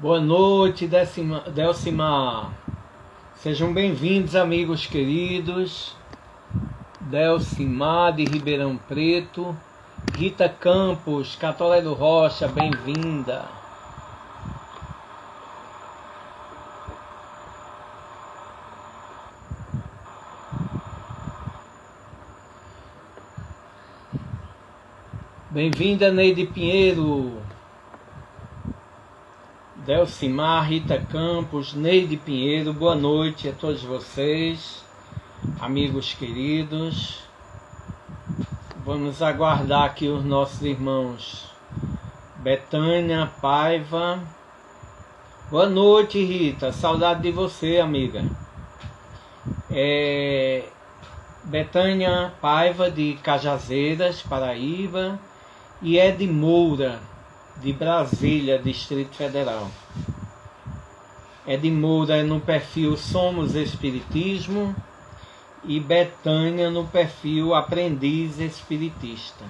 Boa noite, Delcimar. Sejam bem-vindos, amigos queridos. Delcimar de Ribeirão Preto. Rita Campos, Catolé do Rocha, bem-vinda. Bem-vinda, Neide Pinheiro. Delcimar, Rita Campos, Neide Pinheiro, boa noite a todos vocês, amigos queridos. Vamos aguardar aqui os nossos irmãos. Betânia Paiva. Boa noite, Rita. Saudade de você, amiga. Betânia Paiva, de Cajazeiras, Paraíba. E Ed Moura, de Brasília, Distrito Federal. Ed Moura é no perfil Somos Espiritismo e Betânia no perfil Aprendiz Espiritista.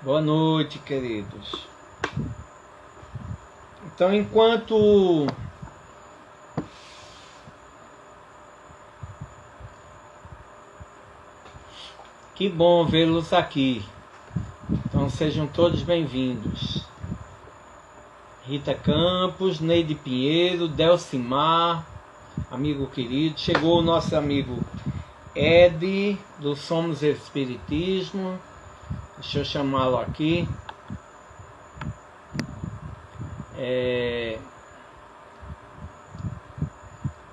Boa noite, queridos. Então, enquanto que bom vê-los aqui. Então sejam todos bem-vindos. Rita Campos, Neide Pinheiro, Delcimar, amigo querido. Chegou o nosso amigo Ed, do Somos Espiritismo. Deixa eu chamá-lo aqui.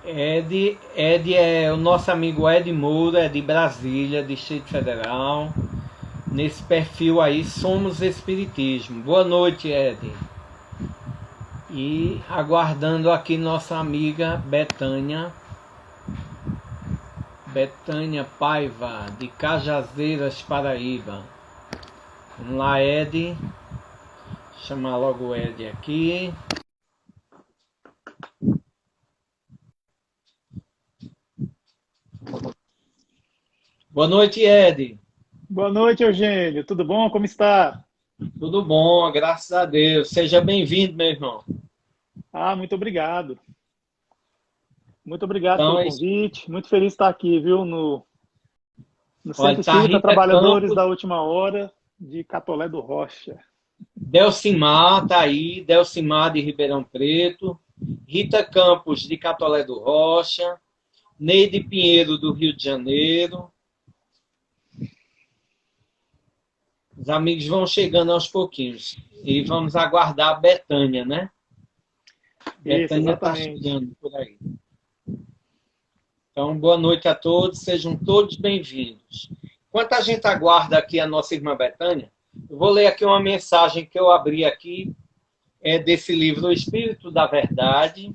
Ed é o nosso amigo Ed Moura, é de Brasília, Distrito Federal. Nesse perfil aí, Somos Espiritismo. Boa noite, Ed. E aguardando aqui nossa amiga Betânia Paiva, de Cajazeiras, Paraíba. Vamos lá, Ed. Vou chamar logo o Ed aqui. Boa noite, Ed. Boa noite, Eugênio. Tudo bom? Como está? Tudo bom, graças a Deus. Seja bem-vindo, meu irmão. Muito obrigado. Muito obrigado Então, pelo convite. Muito feliz de estar aqui, viu, no olha, Centro tá Espírita Rita Trabalhadores Campos, da Última Hora, de Catolé do Rocha. Delcimar tá aí, Delcimar de Ribeirão Preto, Rita Campos de Catolé do Rocha, Neide Pinheiro do Rio de Janeiro. Os amigos vão chegando aos pouquinhos. E vamos aguardar a Betânia, né? Isso, Betânia está exatamente. chegando por aí. Então, boa noite a todos, sejam todos bem-vindos. Enquanto a gente aguarda aqui a nossa irmã Betânia, eu vou ler aqui uma mensagem que eu abri aqui, desse livro O Espírito da Verdade,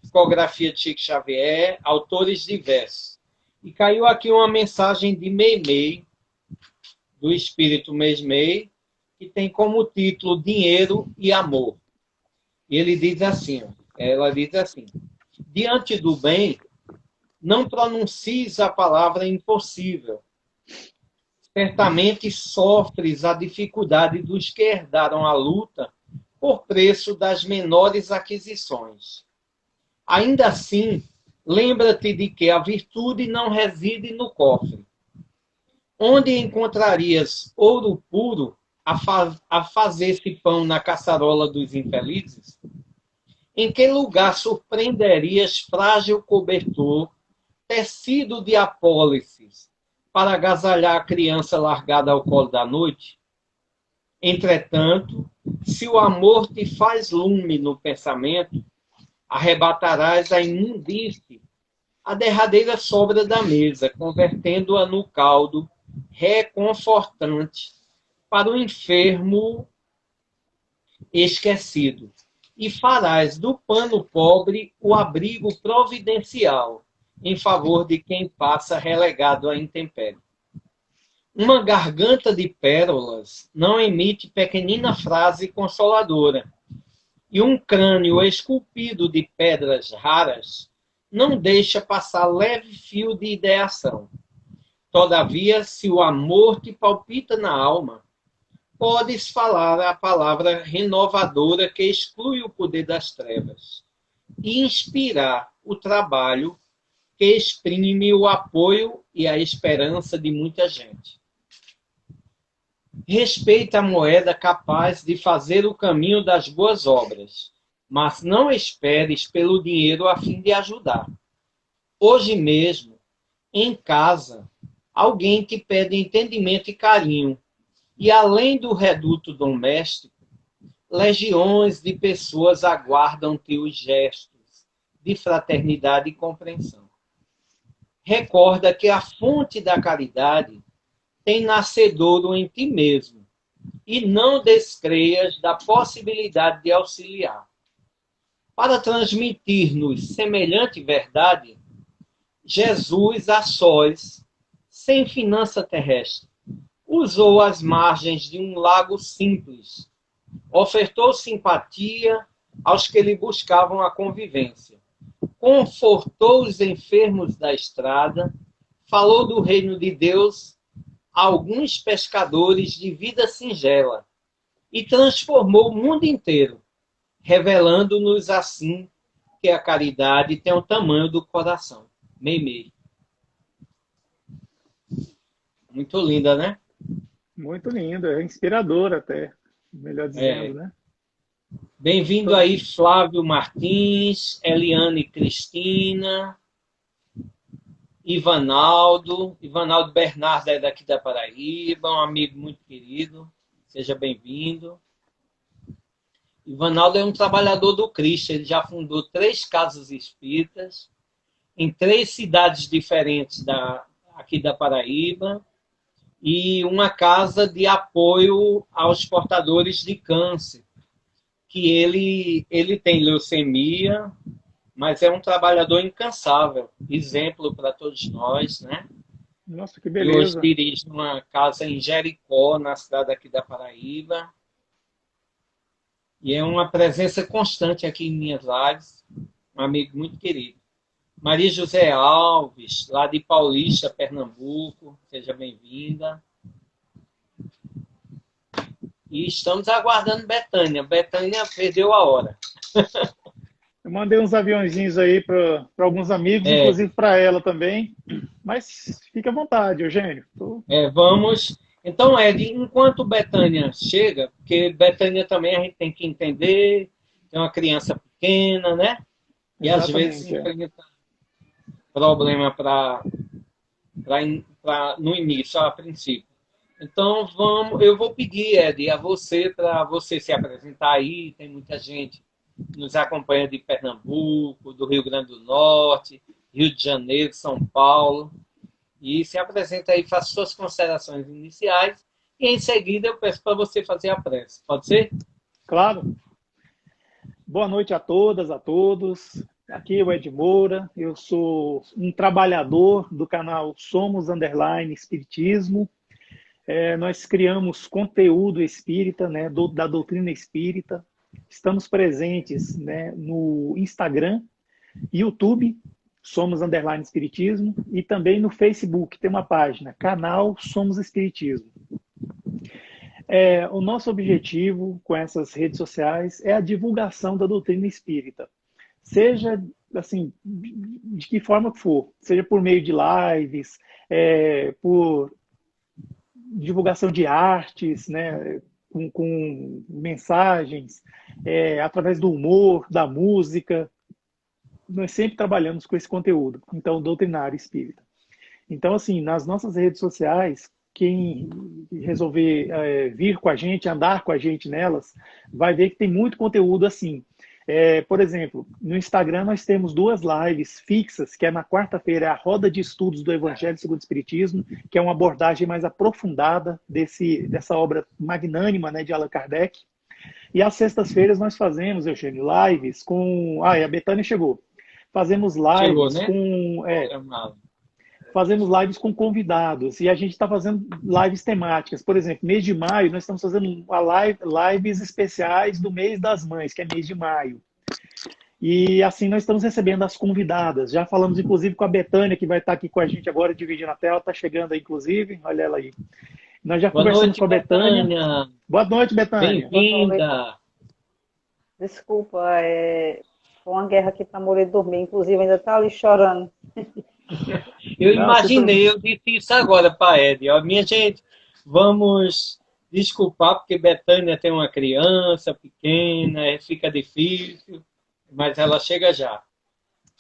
psicografia de Chico Xavier, autores diversos. E caiu aqui uma mensagem de Meimei, do Espírito Meimei, que tem como título Dinheiro e Amor. E ele diz assim, ela diz assim: diante do bem, não pronuncies a palavra impossível. Certamente sofres a dificuldade dos que herdaram a luta por preço das menores aquisições. Ainda assim, lembra-te de que a virtude não reside no cofre. Onde encontrarias ouro puro a fazer-se pão na caçarola dos infelizes? Em que lugar surpreenderias frágil cobertor, tecido de apólices, para agasalhar a criança largada ao colo da noite? Entretanto, se o amor te faz lume no pensamento, arrebatarás a imundície, a derradeira sobra da mesa, convertendo-a no caldo reconfortante para o enfermo esquecido, e farás do pano pobre o abrigo providencial em favor de quem passa relegado à intempérie. Uma garganta de pérolas não emite pequenina frase consoladora, e um crânio esculpido de pedras raras não deixa passar leve fio de ideação. Todavia, se o amor te palpita na alma, podes falar a palavra renovadora que exclui o poder das trevas e inspirar o trabalho que exprime o apoio e a esperança de muita gente. Respeita a moeda capaz de fazer o caminho das boas obras, mas não esperes pelo dinheiro a fim de ajudar. Hoje mesmo, em casa, alguém te pede entendimento e carinho, e além do reduto doméstico, legiões de pessoas aguardam teus gestos de fraternidade e compreensão. Recorda que a fonte da caridade tem nascedouro em ti mesmo, e não descreias da possibilidade de auxiliar. Para transmitir-nos semelhante verdade, Jesus, a sós, sem finança terrestre, usou as margens de um lago simples, ofertou simpatia aos que lhe buscavam a convivência, confortou os enfermos da estrada, falou do reino de Deus a alguns pescadores de vida singela e transformou o mundo inteiro, revelando-nos assim que a caridade tem o tamanho do coração. Meimei. Muito linda, né? Muito lindo, é inspirador até, melhor dizendo, né? Bem-vindo aí, Flávio Martins, Eliane Cristina, Ivanaldo Bernardo é daqui da Paraíba, um amigo muito querido, seja bem-vindo. Ivanaldo é um trabalhador do Cristo, ele já fundou 3 casas espíritas, em 3 cidades diferentes aqui da Paraíba, e uma casa de apoio aos portadores de câncer, que ele tem leucemia, mas é um trabalhador incansável, exemplo para todos nós, né? Nossa, que E hoje beleza. dirige uma casa em Jericó, na cidade aqui da Paraíba, e é uma presença constante aqui em minhas lives, um amigo muito querido. Maria José Alves, lá de Paulista, Pernambuco, seja bem-vinda. E estamos aguardando Betânia. Betânia perdeu a hora. Eu mandei uns aviãozinhos aí para alguns amigos, inclusive para ela também. Mas fique à vontade, Eugênio. Vamos. Então, Ed, enquanto Betânia chega, porque Betânia também a gente tem que entender, tem uma criança pequena, né? E às vezes enfrenta problema no início, a princípio. Então, eu vou pedir, Ed, a você, para você se apresentar aí. Tem muita gente que nos acompanha de Pernambuco, do Rio Grande do Norte, Rio de Janeiro, São Paulo. E se apresenta aí, faça suas considerações iniciais e em seguida eu peço para você fazer a prece. Pode ser? Claro. Boa noite a todas, a todos. Aqui é o Ed Moura, eu sou um trabalhador do canal Somos _ Espiritismo. Nós criamos conteúdo espírita, né, da doutrina espírita. Estamos presentes, né, no Instagram, YouTube, Somos _ Espiritismo, e também no Facebook, tem uma página, canal Somos Espiritismo. O nosso objetivo com essas redes sociais é a divulgação da doutrina espírita. Seja, assim, de que forma for, seja por meio de lives, por divulgação de artes, né, com mensagens, através do humor, da música. Nós sempre trabalhamos com esse conteúdo, então, doutrinário espírita. Então, assim, nas nossas redes sociais, quem resolver vir com a gente, andar com a gente nelas, vai ver que tem muito conteúdo assim. Por exemplo, no Instagram nós temos 2 lives fixas, que é na quarta-feira, a Roda de Estudos do Evangelho segundo o Espiritismo, que é uma abordagem mais aprofundada dessa obra magnânima, né, de Allan Kardec. E às sextas-feiras nós fazemos, Eugênio, lives com... a Betânia chegou. Fazemos lives né? com... fazemos lives com convidados e a gente está fazendo lives temáticas. Por exemplo, mês de maio, nós estamos fazendo lives especiais do mês das mães, que é mês de maio. E assim nós estamos recebendo as convidadas. Já falamos, inclusive, com a Betânia, que vai estar aqui com a gente agora, dividindo a tela, está chegando aí, inclusive, olha ela aí. Nós já Boa conversamos noite, com a Betânia. Betânia. Boa noite, Betânia. Boa noite. Bem-vinda. Desculpa, foi uma guerra aqui para Moreira dormir. Inclusive, ainda está ali chorando. Eu Não, você imaginei, eu disse isso agora para Ed. Ó, minha gente, vamos desculpar, porque Betânia tem uma criança pequena, fica difícil, mas ela chega já.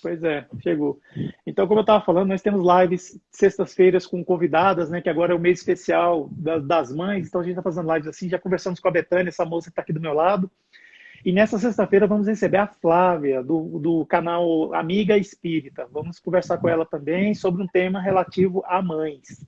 Pois é, chegou. Então, como eu estava falando, nós temos lives sextas-feiras com convidadas, né? Que agora é o mês especial das mães. Então, a gente está fazendo lives assim. Já conversamos com a Betânia, essa moça que está aqui do meu lado. E nessa sexta-feira vamos receber a Flávia, do canal Amiga Espírita. Vamos conversar com ela também sobre um tema relativo a mães.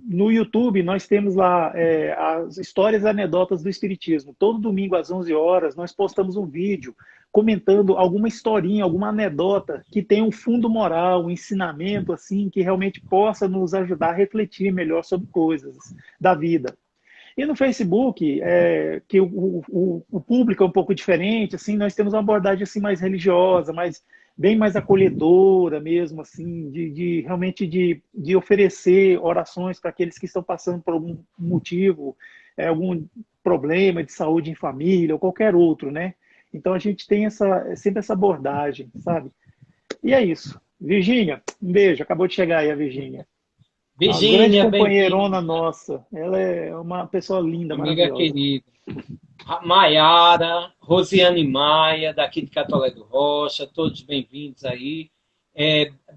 No YouTube, nós temos lá as histórias e anedotas do Espiritismo. Todo domingo, às 11 horas, nós postamos um vídeo comentando alguma historinha, alguma anedota que tenha um fundo moral, um ensinamento, assim, que realmente possa nos ajudar a refletir melhor sobre coisas da vida. E no Facebook, que o público é um pouco diferente, assim, nós temos uma abordagem assim, mais religiosa, bem mais acolhedora mesmo, assim, realmente de oferecer orações para aqueles que estão passando por algum motivo, algum problema de saúde em família ou qualquer outro, né? Então a gente tem sempre essa abordagem, sabe? E é isso. Virgínia, um beijo. Acabou de chegar aí a Virgínia. Uma grande Virgínia, companheirona bem-vinda, nossa. Ela é uma pessoa linda, amiga maravilhosa. querida. Maiara, Rosiane Maia, daqui de Catolé do Rocha, todos bem-vindos aí.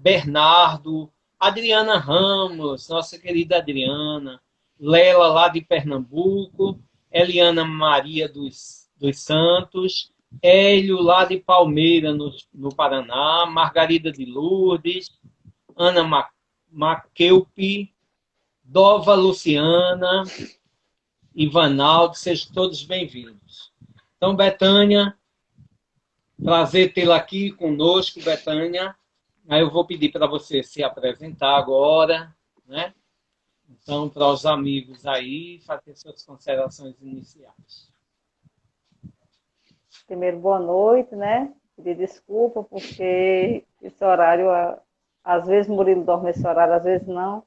Bernardo, Adriana Ramos, nossa querida Adriana, Lela, lá de Pernambuco, Eliana Maria dos Santos, Hélio, lá de Palmeira, no Paraná, Margarida de Lourdes, Ana Maqueupe, Dova Luciana, Ivanaldo, sejam todos bem-vindos. Então, Betânia, prazer tê-la aqui conosco, Betânia. Aí eu vou pedir para você se apresentar agora, né? Então, para os amigos aí, fazer suas considerações iniciais. Primeiro, boa noite, né? Pedir desculpa, porque esse horário, às vezes Murilo dorme esse horário, às vezes não.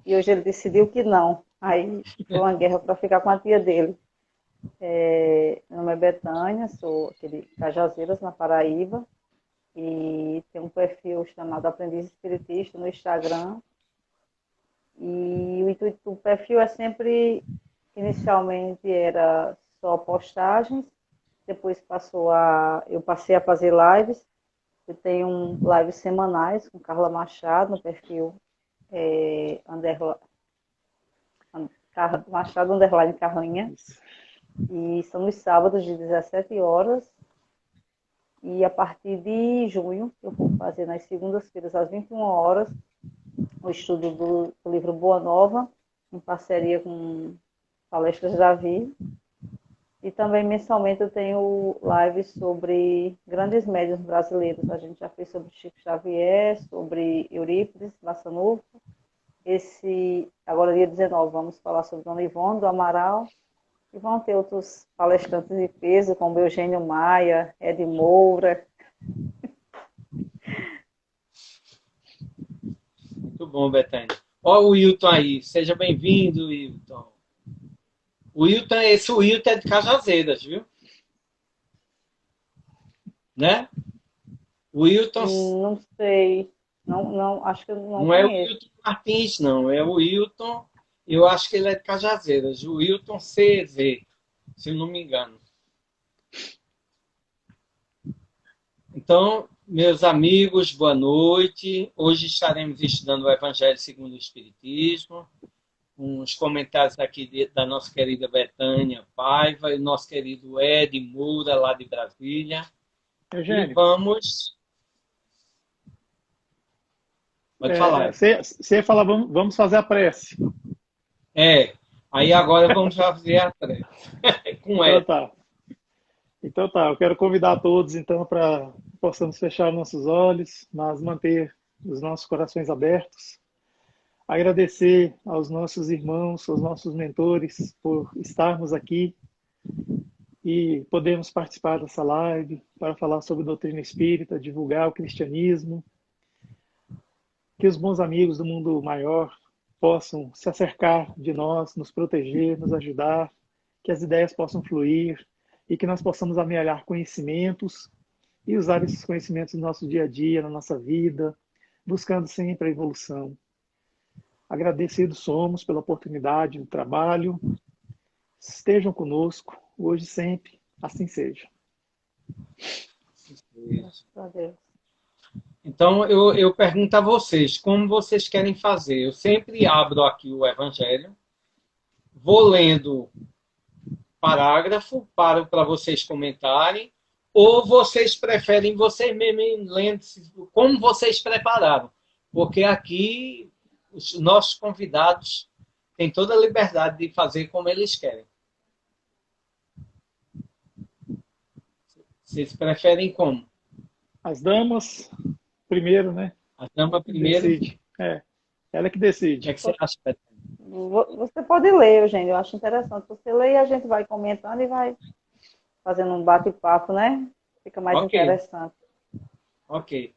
E hoje ele decidiu que não. Aí foi uma guerra para ficar com a tia dele. Meu nome é Betânia, sou aqui de Cajazeiras, na Paraíba. E tem um perfil chamado Aprendiz Espiritista no Instagram. E o intuito do perfil é sempre, inicialmente era só postagens, depois eu passei a fazer lives. Eu tenho lives semanais com Carla Machado no perfil Machado _ Carranha. E são nos sábados de 17 horas. E a partir de junho, eu vou fazer nas segundas-feiras, às 21 horas, o estudo do livro Boa Nova, em parceria com Palestras Davi. E também, mensalmente, eu tenho lives sobre grandes médiuns brasileiros. A gente já fez sobre Chico Xavier, sobre Eurípides Massanuco. Agora, dia 19, vamos falar sobre Dona Ivone do Amaral. E vão ter outros palestrantes de peso, como Eugênio Maia, Ed Moura. Muito bom, Betânia. Ó o Wilton aí. Seja bem-vindo, Wilton. Esse Wilton é de Cajazeiras, viu? Né? Wilton... Não sei. Não, acho que eu não Não é o conheço. Wilton Martins, não. É o Wilton... Eu acho que ele é de Cajazeiras. O Wilton CZ, se eu não me engano. Então, meus amigos, boa noite. Hoje estaremos estudando o Evangelho segundo o Espiritismo. Uns comentários aqui da nossa querida Betânia Paiva e o nosso querido Ed Moura, lá de Brasília. Eugênio, E vamos... Pode falar. você fala, vamos fazer a prece. Aí agora vamos fazer a prece. Com ela. Então tá, eu quero convidar todos então para possamos fechar nossos olhos, mas manter os nossos corações abertos. Agradecer aos nossos irmãos, aos nossos mentores por estarmos aqui e podermos participar dessa live para falar sobre doutrina espírita, divulgar o cristianismo. Que os bons amigos do mundo maior possam se acercar de nós, nos proteger, nos ajudar, que as ideias possam fluir e que nós possamos amealhar conhecimentos e usar esses conhecimentos no nosso dia a dia, na nossa vida, buscando sempre a evolução. Agradecidos somos pela oportunidade do trabalho. Estejam conosco, hoje e sempre, assim seja. Graças a Deus. Então, eu pergunto a vocês, como vocês querem fazer? Eu sempre abro aqui o Evangelho, vou lendo parágrafo para vocês comentarem, ou vocês preferem vocês mesmos lendo, como vocês prepararam? Porque aqui os nossos convidados têm toda a liberdade de fazer como eles querem. Vocês preferem como? As damas, primeiro, né? A dama primeiro? Decide. Ela que O decide. que é que você acha, Betânia? Você pode ler, Eugênio, eu acho interessante. Você lê e a gente vai comentando e vai fazendo um bate-papo, né? Fica mais Ok. interessante. Ok.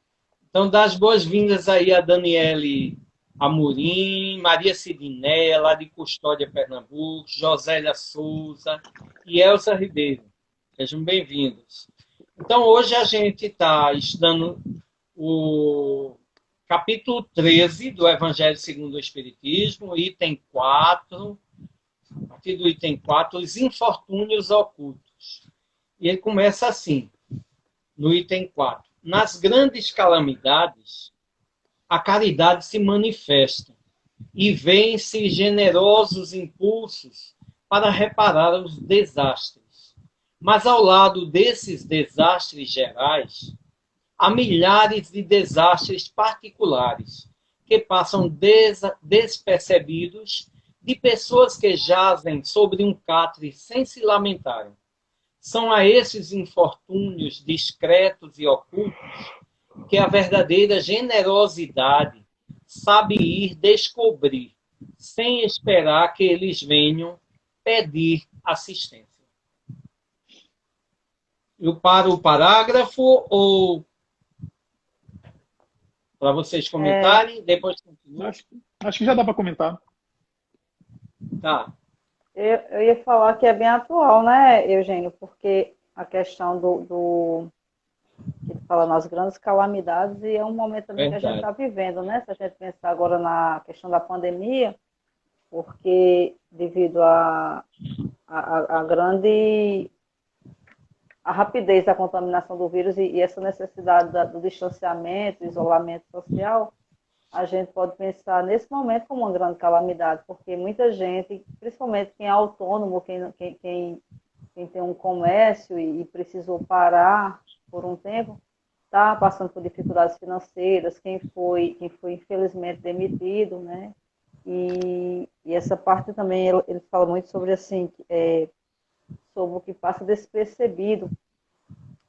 Então, dá as boas-vindas aí a Daniele Amorim, Maria Cidiné, lá de Custódia, Pernambuco, Josélia Souza e Elza Ribeiro. Sejam bem-vindos. Então, hoje a gente está estudando o capítulo 13 do Evangelho segundo o Espiritismo, item 4, a partir do item 4, os infortúnios ocultos. E ele começa assim, no item 4. Nas grandes calamidades, a caridade se manifesta e vêm-se generosos impulsos para reparar os desastres. Mas ao lado desses desastres gerais, há milhares de desastres particulares que passam despercebidos de pessoas que jazem sobre um catre sem se lamentarem. São a esses infortúnios discretos e ocultos que a verdadeira generosidade sabe ir descobrir, sem esperar que eles venham pedir assistência. Eu paro o parágrafo ou para vocês comentarem, depois continuo? Acho que já dá para comentar. Tá. Eu ia falar que é bem atual, né, Eugênio? Porque a questão que ele fala nas grandes calamidades e é um momento também que a gente está vivendo, né? Se a gente pensar agora na questão da pandemia, porque devido à grande a rapidez da contaminação do vírus e essa necessidade do distanciamento, isolamento social, a gente pode pensar nesse momento como uma grande calamidade, porque muita gente, principalmente quem é autônomo, quem tem um comércio e precisou parar por um tempo, está passando por dificuldades financeiras, quem foi infelizmente demitido, né? E essa parte também, ele fala muito sobre assim, sobre o que passa despercebido.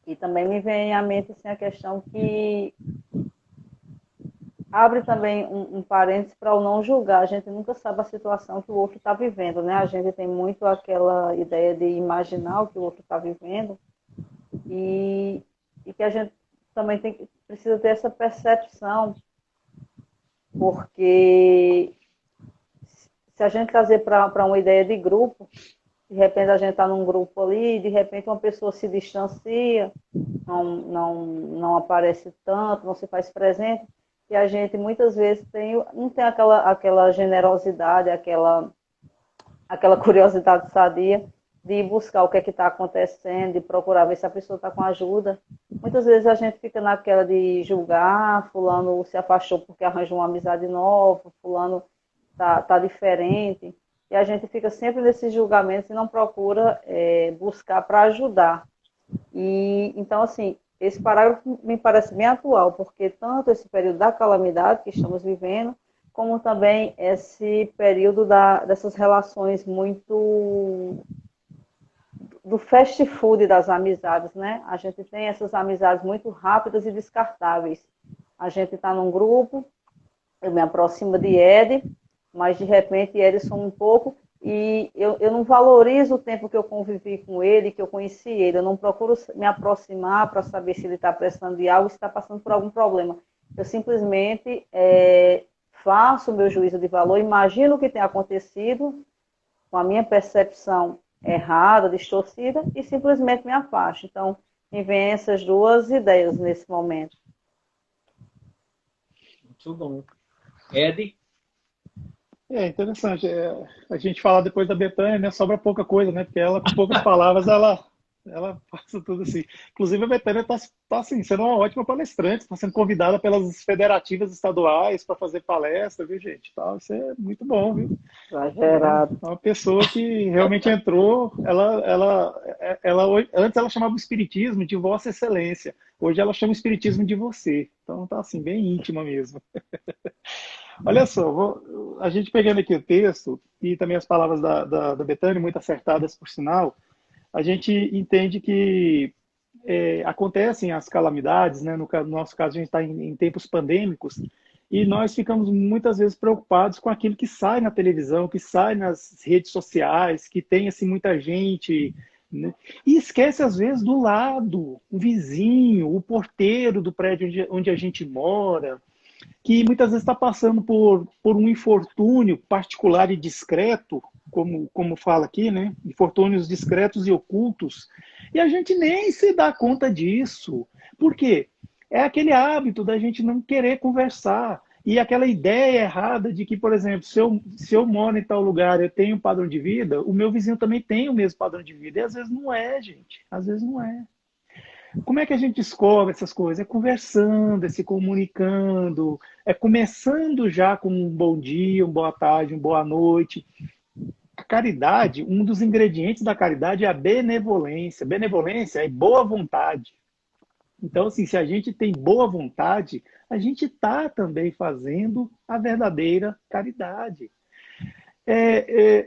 E também me vem à mente assim, a questão que abre também um parênteses para o não julgar. A gente nunca sabe a situação que o outro está vivendo, né? A gente tem muito aquela ideia de imaginar o que o outro está vivendo e que a gente também precisa ter essa percepção, porque se a gente trazer para uma ideia de grupo, de repente a gente está num grupo ali, de repente uma pessoa se distancia, não aparece tanto, não se faz presente, e a gente muitas vezes não tem aquela generosidade, aquela curiosidade sadia de ir buscar o que é que está acontecendo, de procurar ver se a pessoa está com ajuda. Muitas vezes a gente fica naquela de julgar, fulano se afastou porque arranjou uma amizade nova, fulano está diferente, e a gente fica sempre nesses julgamentos e não procura buscar para ajudar. E então, assim, esse parágrafo me parece bem atual, porque tanto esse período da calamidade que estamos vivendo, como também esse período dessas relações muito do fast food das amizades, né? A gente tem essas amizades muito rápidas e descartáveis. A gente está num grupo, eu me aproximo de Ed, mas de repente Ed some um pouco e eu não valorizo o tempo que eu convivi com ele, que eu conheci ele. Eu não procuro me aproximar para saber se ele está precisando de algo, se está passando por algum problema. Eu simplesmente faço o meu juízo de valor, imagino o que tem acontecido com a minha percepção errada, distorcida, e simplesmente me afasto. Então, me vêm essas duas ideias nesse momento. Muito bom. Ed? É interessante. A gente fala depois da Betânia, né? Sobra pouca coisa, né? Porque ela, com poucas palavras, ela passa tudo assim. Inclusive, a Betânia está assim, sendo uma ótima palestrante, está sendo convidada pelas federativas estaduais para fazer palestra, viu, gente? Tal. Isso é muito bom, viu? Exagerado. É uma pessoa que realmente entrou, antes ela chamava o espiritismo de Vossa Excelência, hoje ela chama o espiritismo de você. Então tá assim, bem íntima mesmo. Olha só, a gente pegando aqui o texto e também as palavras da Betânia, muito acertadas por sinal, a gente entende que acontecem as calamidades, né? No nosso caso, a gente está em tempos pandêmicos, e nós ficamos muitas vezes preocupados com aquilo que sai na televisão, que sai nas redes sociais, que tem assim, muita gente, né? E esquece, às vezes, do lado, o vizinho, o porteiro do prédio onde a gente mora, que muitas vezes está passando por um infortúnio particular e discreto, como fala aqui, né? Infortúnios discretos e ocultos, e a gente nem se dá conta disso. Por quê? É aquele hábito da gente não querer conversar. E aquela ideia errada de que, por exemplo, se eu moro em tal lugar, eu tenho um padrão de vida, o meu vizinho também tem o mesmo padrão de vida. E às vezes não é, gente. Às vezes não é. Como é que a gente descobre essas coisas? É conversando, é se comunicando, é começando já com um bom dia, uma boa tarde, uma boa noite. A caridade, um dos ingredientes da caridade é a benevolência. Benevolência é boa vontade. Então, assim, se a gente tem boa vontade, a gente está também fazendo a verdadeira caridade.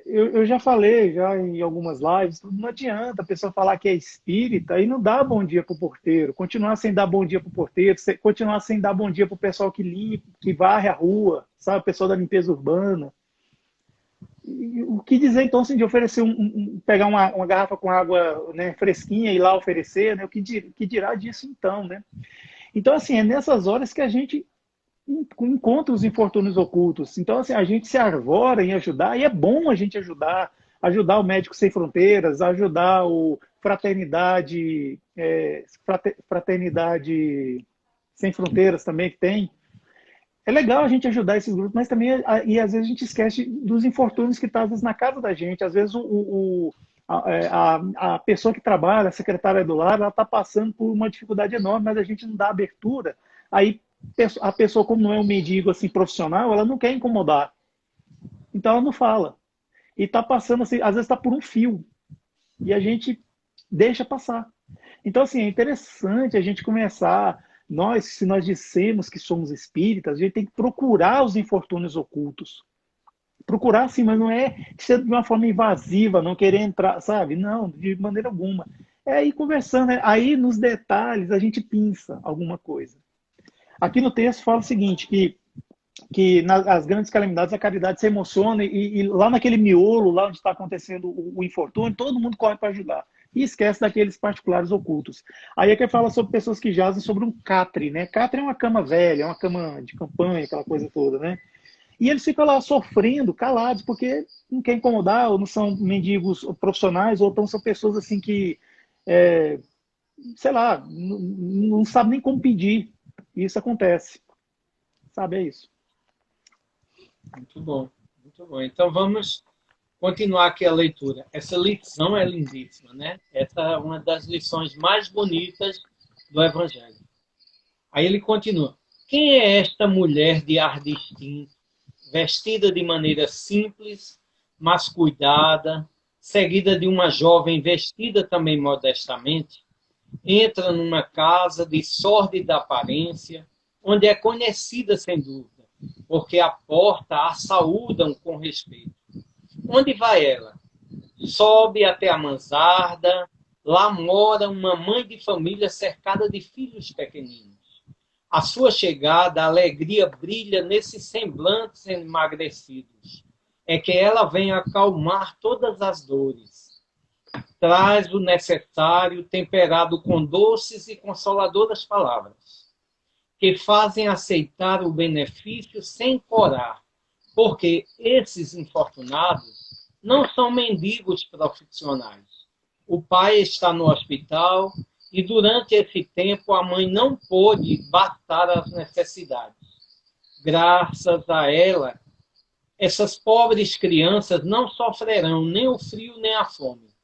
Eu já falei já em algumas lives, não adianta a pessoa falar que é espírita e não dar bom dia para o porteiro, continuar sem dar bom dia para o porteiro, continuar sem dar bom dia para o pessoal que limpa, que varre a rua, sabe, o pessoal da limpeza urbana. E o que dizer então assim, de oferecer pegar uma garrafa com água, né, fresquinha e lá oferecer, né? O que dirá disso então, né? Então assim, é nessas horas que a gente encontra os infortúnios ocultos. Então, assim, a gente se arvora em ajudar, e é bom a gente ajudar o Médicos Sem Fronteiras, ajudar o Fraternidade Sem Fronteiras também, que tem. É legal a gente ajudar esses grupos, mas também, e às vezes a gente esquece dos infortúnios que estão, às vezes, na casa da gente. Às vezes a pessoa que trabalha, a secretária do lar, ela está passando por uma dificuldade enorme, mas a gente não dá abertura. Aí a pessoa, como não é um mendigo assim, profissional, ela não quer incomodar. Então ela não fala. E está passando, assim, às vezes está por um fio. E a gente deixa passar. Então, assim, é interessante a gente começar. Se nós dissemos que somos espíritas, a gente tem que procurar os infortúnios ocultos. Procurar, sim, mas não é ser de uma forma invasiva, não querer entrar, sabe? Não, de maneira alguma. É ir conversando. Né? Aí, nos detalhes, a gente pinça alguma coisa. Aqui no texto fala o seguinte, que nas grandes calamidades a caridade se emociona e lá naquele miolo, lá onde está acontecendo o infortúnio, todo mundo corre para ajudar. E esquece daqueles particulares ocultos. Aí é que fala sobre pessoas que jazem sobre um catre, né? Catre é uma cama velha, é uma cama de campanha, aquela coisa toda, né? E eles ficam lá sofrendo, calados, porque não quer incomodar, ou não são mendigos profissionais, ou então são pessoas assim que, sei lá, não sabem nem como pedir. E isso acontece. Sabe, é isso. Muito bom, muito bom. Então vamos continuar aqui a leitura. Essa lição é lindíssima, né? Essa é uma das lições mais bonitas do Evangelho. Aí ele continua. Quem é esta mulher de ar distinto, vestida de maneira simples, mas cuidada, seguida de uma jovem vestida também modestamente? Entra numa casa de sórdida aparência, onde é conhecida sem dúvida, porque à porta a saúdam com respeito. Onde vai ela? Sobe até a mansarda, lá mora uma mãe de família cercada de filhos pequeninos. À sua chegada, a alegria brilha nesses semblantes emagrecidos. É que ela vem acalmar todas as dores. Traz o necessário temperado com doces e consoladoras palavras. que fazem aceitar o benefício sem corar, porque esses infortunados não são mendigos profissionais. O pai está no hospital e durante esse tempo a mãe não pôde bastar as necessidades. Graças a ela, essas pobres crianças não sofrerão nem o frio nem a fome.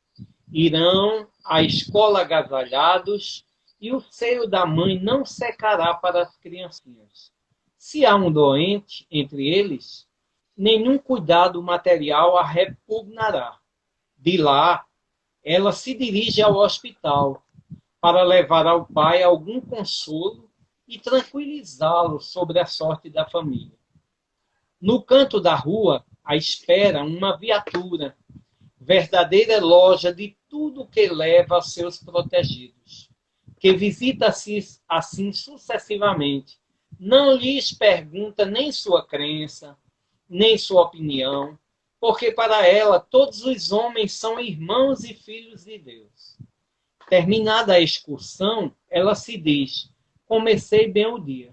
Irão à escola agasalhados e o seio da mãe não secará para as criancinhas. Se há um doente entre eles, nenhum cuidado material a repugnará. De lá, ela se dirige ao hospital para levar ao pai algum consolo e tranquilizá-lo sobre a sorte da família. No canto da rua, à espera, uma viatura, verdadeira loja de tudo que leva a seus protegidos, que visita-se assim sucessivamente, não lhes pergunta nem sua crença, nem sua opinião, porque para ela todos os homens são irmãos e filhos de Deus. Terminada a excursão, ela se diz: comecei bem o dia.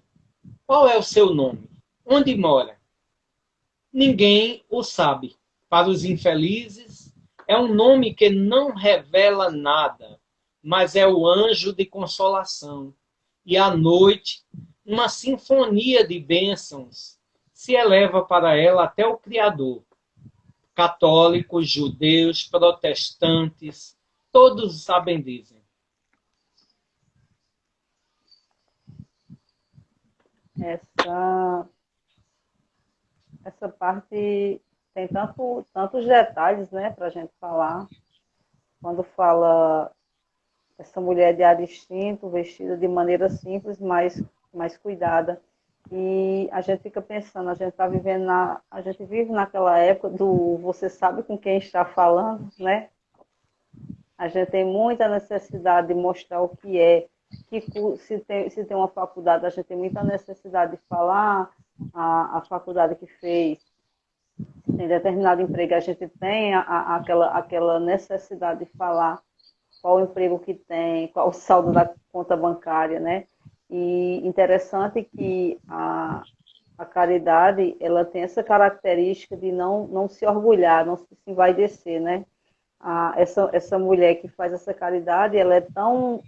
Qual é o seu nome? Onde mora? Ninguém o sabe. Para os infelizes, é um nome que não revela nada, mas é o anjo de consolação. E à noite, uma sinfonia de bênçãos se eleva para ela até o Criador. Católicos, judeus, protestantes, todos a bendizem. Essa parte tem tantos detalhes, né, para a gente falar. Quando fala essa mulher de ar distinto, vestida de maneira simples, mas mais cuidada. E a gente fica pensando, a gente vive naquela época do você sabe com quem está falando, né? A gente tem muita necessidade de mostrar o que é, que se tem uma faculdade, a gente tem muita necessidade de falar a faculdade que fez. Se tem determinado emprego, a gente tem aquela necessidade de falar qual o emprego que tem, qual o saldo da conta bancária, né? E interessante que a caridade, ela tem essa característica de não se orgulhar, não se envaidecer, né? Essa mulher que faz essa caridade, ela é tão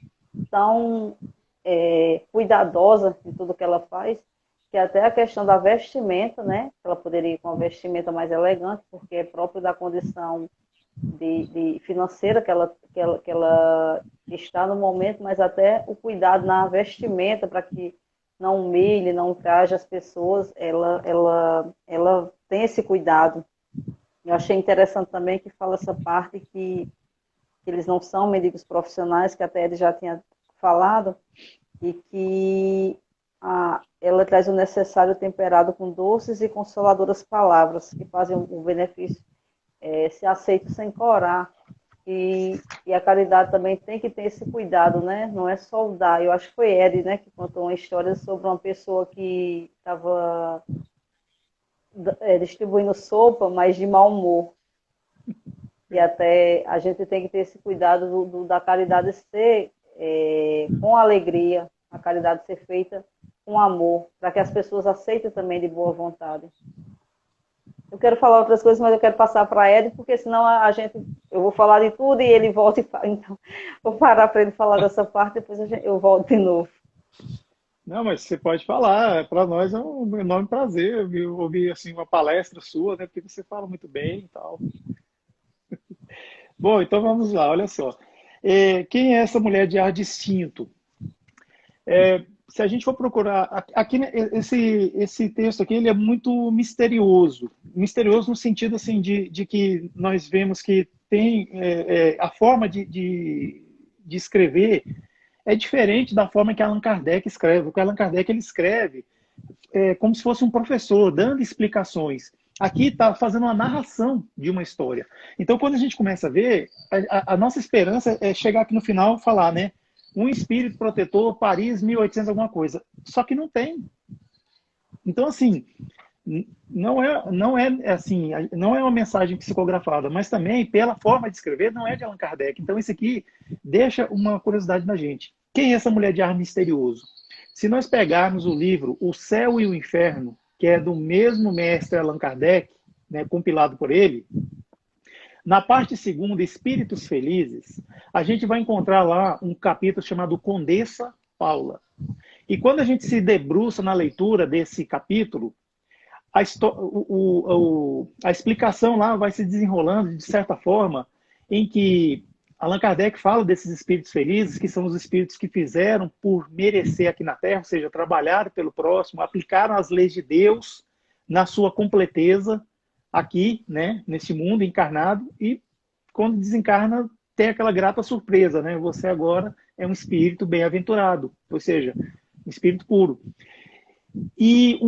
cuidadosa em tudo que ela faz, que até a questão da vestimenta, né? Ela poderia ir com uma vestimenta mais elegante, porque é próprio da condição de financeira que ela está no momento, mas até o cuidado na vestimenta para que não humilhe, não ultraje as pessoas, ela tem esse cuidado. Eu achei interessante também que fala essa parte que eles não são mendigos profissionais, que até ele já tinha falado, e que ela traz o necessário temperado com doces e consoladoras palavras, que fazem o benefício se aceito sem corar. E a caridade também tem que ter esse cuidado, né? Não é só o dar. Eu acho que foi Eri, né, que contou uma história sobre uma pessoa que estava distribuindo sopa, mas de mau humor. E até a gente tem que ter esse cuidado da caridade ser com alegria, a caridade ser feita com amor, para que as pessoas aceitem também de boa vontade. Eu quero falar outras coisas, mas eu quero passar para Ed, porque senão eu vou falar de tudo e ele volta e fala. Então, vou parar para ele falar dessa parte, depois eu volto de novo. Não, mas você pode falar. Para nós é um enorme prazer ouvir assim, uma palestra sua, né? Porque você fala muito bem e tal. Bom, então vamos lá, olha só. Quem é essa mulher de ar distinto? Se a gente for procurar aqui, esse texto aqui, ele é muito misterioso no sentido assim de que nós vemos que tem a forma de escrever é diferente da forma que Allan Kardec escreve. Porque Allan Kardec ele escreve como se fosse um professor dando explicações. Aqui está fazendo uma narração de uma história. Então, quando a gente começa a ver, a nossa esperança é chegar aqui no final e falar, né? Um espírito protetor, Paris, 1800 alguma coisa. Só que não tem. Então, assim, não é uma mensagem psicografada, mas também, pela forma de escrever, não é de Allan Kardec. Então, isso aqui deixa uma curiosidade na gente. Quem é essa mulher de ar misterioso? Se nós pegarmos o livro O Céu e o Inferno, que é do mesmo mestre Allan Kardec, né, compilado por ele, na parte segunda, Espíritos Felizes, a gente vai encontrar lá um capítulo chamado Condessa Paula. E quando a gente se debruça na leitura desse capítulo, a explicação lá vai se desenrolando de certa forma em que Allan Kardec fala desses espíritos felizes, que são os espíritos que fizeram por merecer aqui na Terra, ou seja, trabalharam pelo próximo, aplicaram as leis de Deus na sua completeza aqui, né, nesse mundo encarnado, e quando desencarna tem aquela grata surpresa, né? Você agora é um espírito bem-aventurado, ou seja, um espírito puro. E,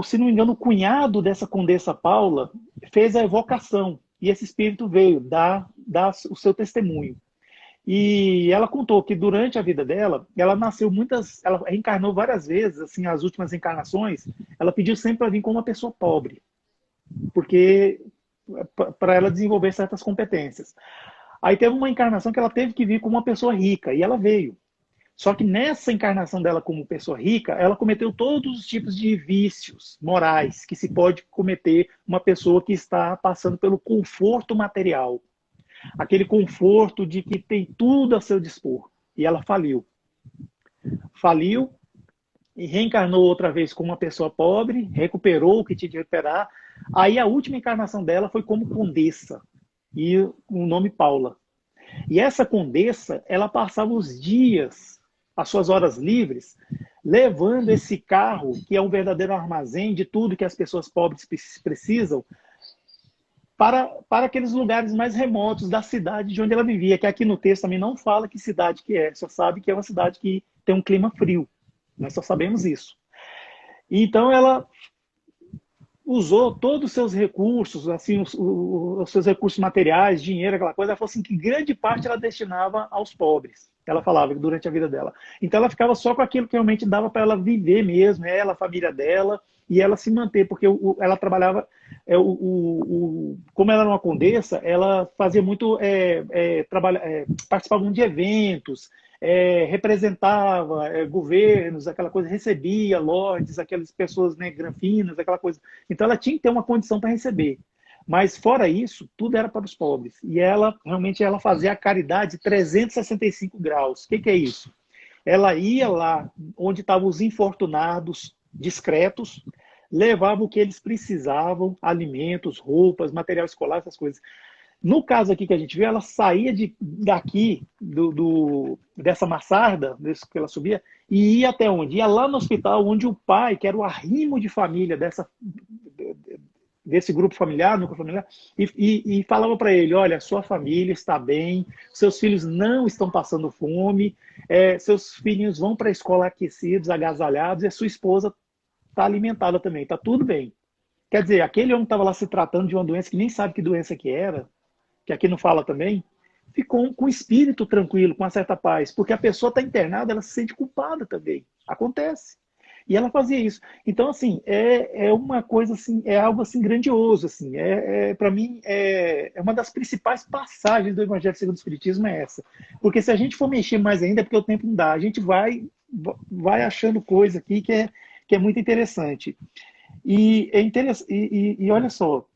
se não me engano, o cunhado dessa Condessa Paula fez a evocação, e esse espírito veio dar o seu testemunho. E ela contou que durante a vida dela, ela reencarnou várias vezes, assim, as últimas encarnações, ela pediu sempre para vir como uma pessoa pobre, porque para ela desenvolver certas competências. Aí teve uma encarnação que ela teve que vir como uma pessoa rica, e ela veio. Só que nessa encarnação dela como pessoa rica, ela cometeu todos os tipos de vícios morais que se pode cometer uma pessoa que está passando pelo conforto material. Aquele conforto de que tem tudo a seu dispor. E ela faliu. Faliu e reencarnou outra vez como uma pessoa pobre, recuperou o que tinha de recuperar. Aí a última encarnação dela foi como condessa, e o nome Paula. E essa condessa, ela passava os dias, as suas horas livres, levando esse carro, que é um verdadeiro armazém de tudo que as pessoas pobres precisam, para aqueles lugares mais remotos da cidade de onde ela vivia, que aqui no texto também não fala que cidade que é, só sabe que é uma cidade que tem um clima frio. Nós só sabemos isso. Então ela usou todos os seus recursos, assim, os seus recursos materiais, dinheiro, aquela coisa. Ela falou assim que grande parte ela destinava aos pobres. Ela falava durante a vida dela. Então ela ficava só com aquilo que realmente dava para ela viver mesmo, ela, a família dela, e ela se manter, porque ela trabalhava, como ela era uma condessa, ela fazia muito, participava muito de eventos, representava governos, aquela coisa, recebia lords, aquelas pessoas, né, granfinas, aquela coisa. Então ela tinha que ter uma condição para receber. Mas fora isso, tudo era para os pobres. E ela, realmente, ela fazia a caridade 365 graus. O que é isso? Ela ia lá onde estavam os infortunados, discretos, levava o que eles precisavam, alimentos, roupas, material escolar, essas coisas. No caso aqui que a gente viu, ela saía daqui, dessa mansarda, desse que ela subia, e ia até onde? Ia lá no hospital, onde o pai, que era o arrimo de família desse grupo familiar, núcleo familiar, e falava para ele, olha, sua família está bem, seus filhos não estão passando fome, seus filhinhos vão para a escola aquecidos, agasalhados, e a sua esposa está alimentada também, está tudo bem. Quer dizer, aquele homem estava lá se tratando de uma doença que nem sabe que doença que era, que aqui não fala também, ficou com o espírito tranquilo, com uma certa paz, porque a pessoa está internada, ela se sente culpada também. Acontece. E ela fazia isso. Então, assim, é uma coisa assim, é algo assim grandioso, assim. Para mim, é uma das principais passagens do Evangelho segundo o Espiritismo é essa. Porque se a gente for mexer mais ainda, é porque o tempo não dá. A gente vai achando coisa aqui que é muito interessante. E olha só,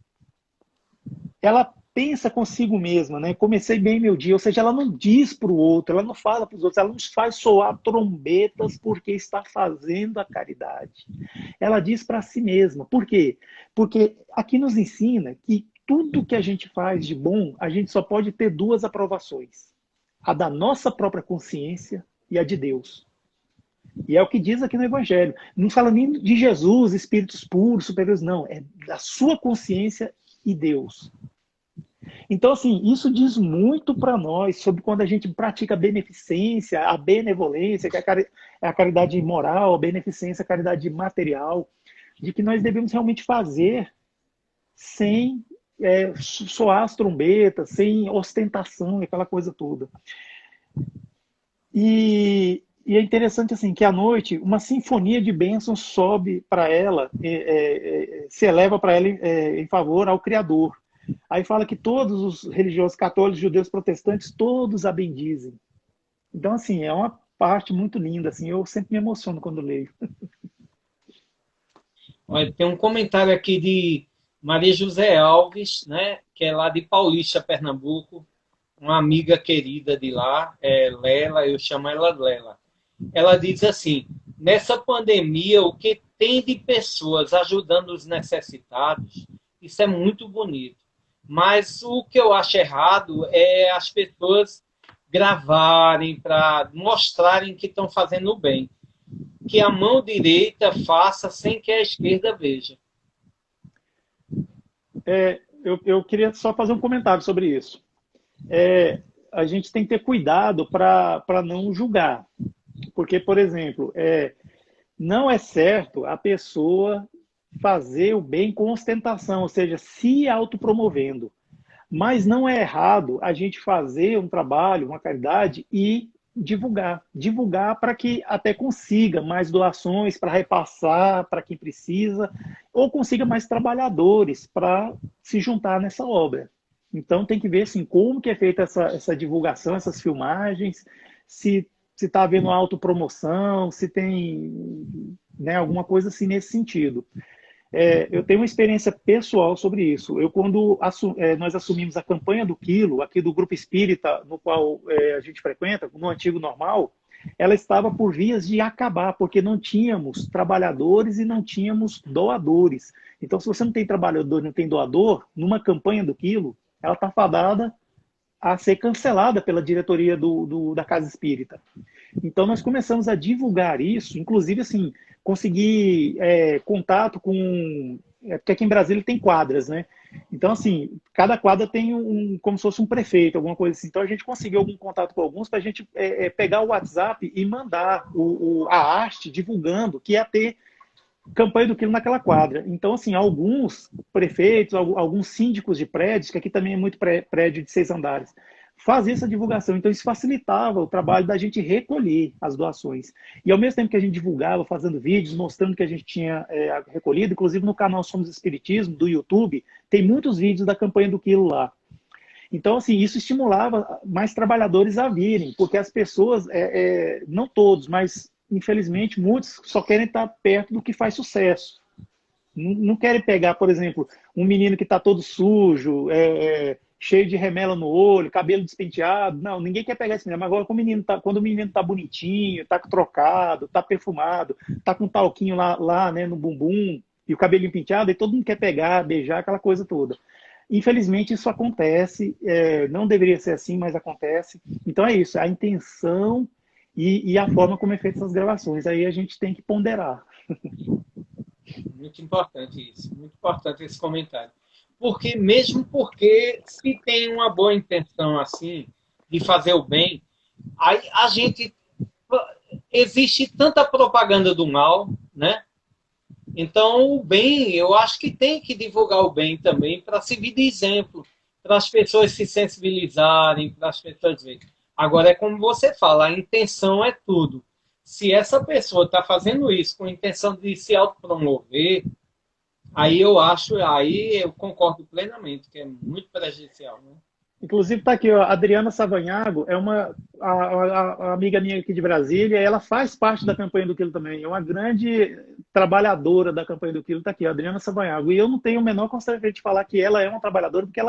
ela pensa consigo mesma, né? Comecei bem meu dia, ou seja, ela não diz para o outro, ela não fala para os outros, ela não faz soar trombetas porque está fazendo a caridade. Ela diz para si mesma. Por quê? Porque aqui nos ensina que tudo que a gente faz de bom, a gente só pode ter duas aprovações: a da nossa própria consciência e a de Deus. E é o que diz aqui no Evangelho. Não fala nem de Jesus, espíritos puros, superiores, não. É da sua consciência e Deus. Então, assim, isso diz muito para nós sobre quando a gente pratica a beneficência, a benevolência, que é a caridade moral, a beneficência, a caridade material, de que nós devemos realmente fazer sem soar as trombetas, sem ostentação, aquela coisa toda. E é interessante assim que à noite uma sinfonia de bênçãos sobe para ela, se eleva para ela em favor ao Criador. Aí fala que todos os religiosos católicos, judeus, protestantes, todos a bendizem. Então, assim, é uma parte muito linda, assim, eu sempre me emociono quando leio. Olha, tem um comentário aqui de Maria José Alves, né, que é lá de Paulista, Pernambuco, uma amiga querida de lá, é Lela, eu chamo ela Lela. Ela diz assim: nessa pandemia, o que tem de pessoas ajudando os necessitados, isso é muito bonito. Mas o que eu acho errado é as pessoas gravarem para mostrarem que estão fazendo o bem. Que a mão direita faça sem que a esquerda veja. Eu queria só fazer um comentário sobre isso. A gente tem que ter cuidado para não julgar. Porque, por exemplo, não é certo a pessoa fazer o bem com ostentação, ou seja, se autopromovendo. Mas não é errado a gente fazer um trabalho, uma caridade e divulgar. Divulgar para que até consiga mais doações para repassar para quem precisa, ou consiga mais trabalhadores para se juntar nessa obra. Então tem que ver assim, como que é feita essa divulgação, essas filmagens, se está havendo autopromoção, se tem, né, alguma coisa assim nesse sentido. Eu tenho uma experiência pessoal sobre isso. Quando nós assumimos a campanha do quilo, aqui do Grupo Espírita, no qual a gente frequenta, no antigo normal, ela estava por vias de acabar, porque não tínhamos trabalhadores e não tínhamos doadores. Então, se você não tem trabalhador e não tem doador, numa campanha do quilo, ela está fadada a ser cancelada pela diretoria da Casa Espírita. Então, nós começamos a divulgar isso, inclusive, assim, conseguir contato com... porque aqui em Brasília tem quadras, né? Então, assim, cada quadra tem como se fosse um prefeito, alguma coisa assim. Então, a gente conseguiu algum contato com alguns para a gente pegar o WhatsApp e mandar a arte divulgando que ia ter campanha do quilo naquela quadra. Então, assim, alguns prefeitos, alguns síndicos de prédios, que aqui também é muito prédio de 6 andares, fazia essa divulgação. Então, isso facilitava o trabalho da gente recolher as doações. E ao mesmo tempo que a gente divulgava, fazendo vídeos, mostrando que a gente tinha recolhido, inclusive no canal Somos Espiritismo, do YouTube, tem muitos vídeos da campanha do quilo lá. Então, assim, isso estimulava mais trabalhadores a virem, porque as pessoas, não todos, mas infelizmente muitos só querem estar perto do que faz sucesso. Não querem pegar, por exemplo, um menino que está todo sujo, cheio de remela no olho, cabelo despenteado. Não, ninguém quer pegar esse menino. Mas agora, quando o menino está bonitinho, está trocado, está perfumado, está com um talquinho lá, né, no bumbum, e o cabelinho penteado, e todo mundo quer pegar, beijar, aquela coisa toda. Infelizmente, isso acontece. Não deveria ser assim, mas acontece. Então, é isso. A intenção e a forma como é feita essas gravações. Aí a gente tem que ponderar. Muito importante isso. Muito importante esse comentário. Mesmo porque se tem uma boa intenção assim de fazer o bem, aí existe tanta propaganda do mal, né? Então o bem, eu acho que tem que divulgar o bem também para servir de exemplo, para as pessoas se sensibilizarem, para as pessoas verem. Agora é como você fala, a intenção é tudo. Se essa pessoa está fazendo isso com a intenção de se autopromover, aí eu concordo plenamente, que é muito prejudicial, né? Inclusive está aqui, ó, a Adriana Savanhago, a amiga minha aqui de Brasília, ela faz parte da campanha do Quilo também, é uma grande trabalhadora da campanha do Quilo, está aqui, a Adriana Savanhago, e eu não tenho o menor constrangimento de falar que ela é uma trabalhadora, porque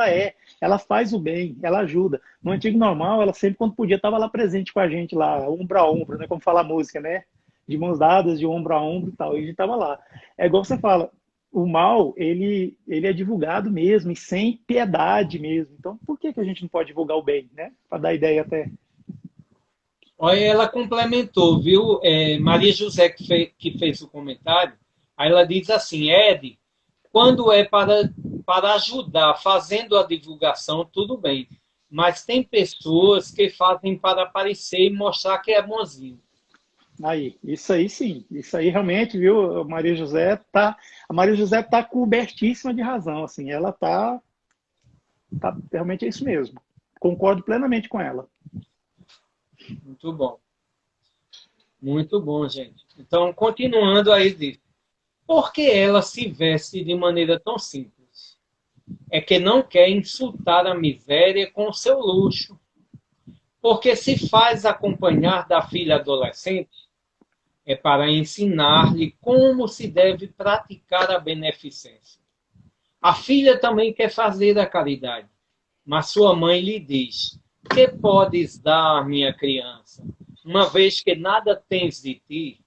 ela faz o bem, ela ajuda. No antigo normal, ela sempre, quando podia, estava lá presente com a gente, lá, ombro a ombro, né, como fala a música, né, de mãos dadas, de ombro a ombro e tal, e a gente estava lá. É igual você fala, o mal, ele é divulgado mesmo, e sem piedade mesmo. Então, por que a gente não pode divulgar o bem, né? Para dar ideia até. Olha, ela complementou, viu? Maria José que fez o comentário, aí ela diz assim, Ed, quando é para ajudar, fazendo a divulgação, tudo bem. Mas tem pessoas que fazem para aparecer e mostrar que é bonzinho. Aí, isso aí sim, isso aí realmente, viu, a Maria José tá cobertíssima de razão, assim, ela realmente é isso mesmo. Concordo plenamente com ela. Muito bom. Muito bom, gente. Então, continuando aí, por que ela se veste de maneira tão simples? É que não quer insultar a miséria com o seu luxo. Porque se faz acompanhar da filha adolescente, é para ensinar-lhe como se deve praticar a beneficência. A filha também quer fazer a caridade, mas sua mãe lhe diz: que podes dar, minha criança, uma vez que nada tens de ti?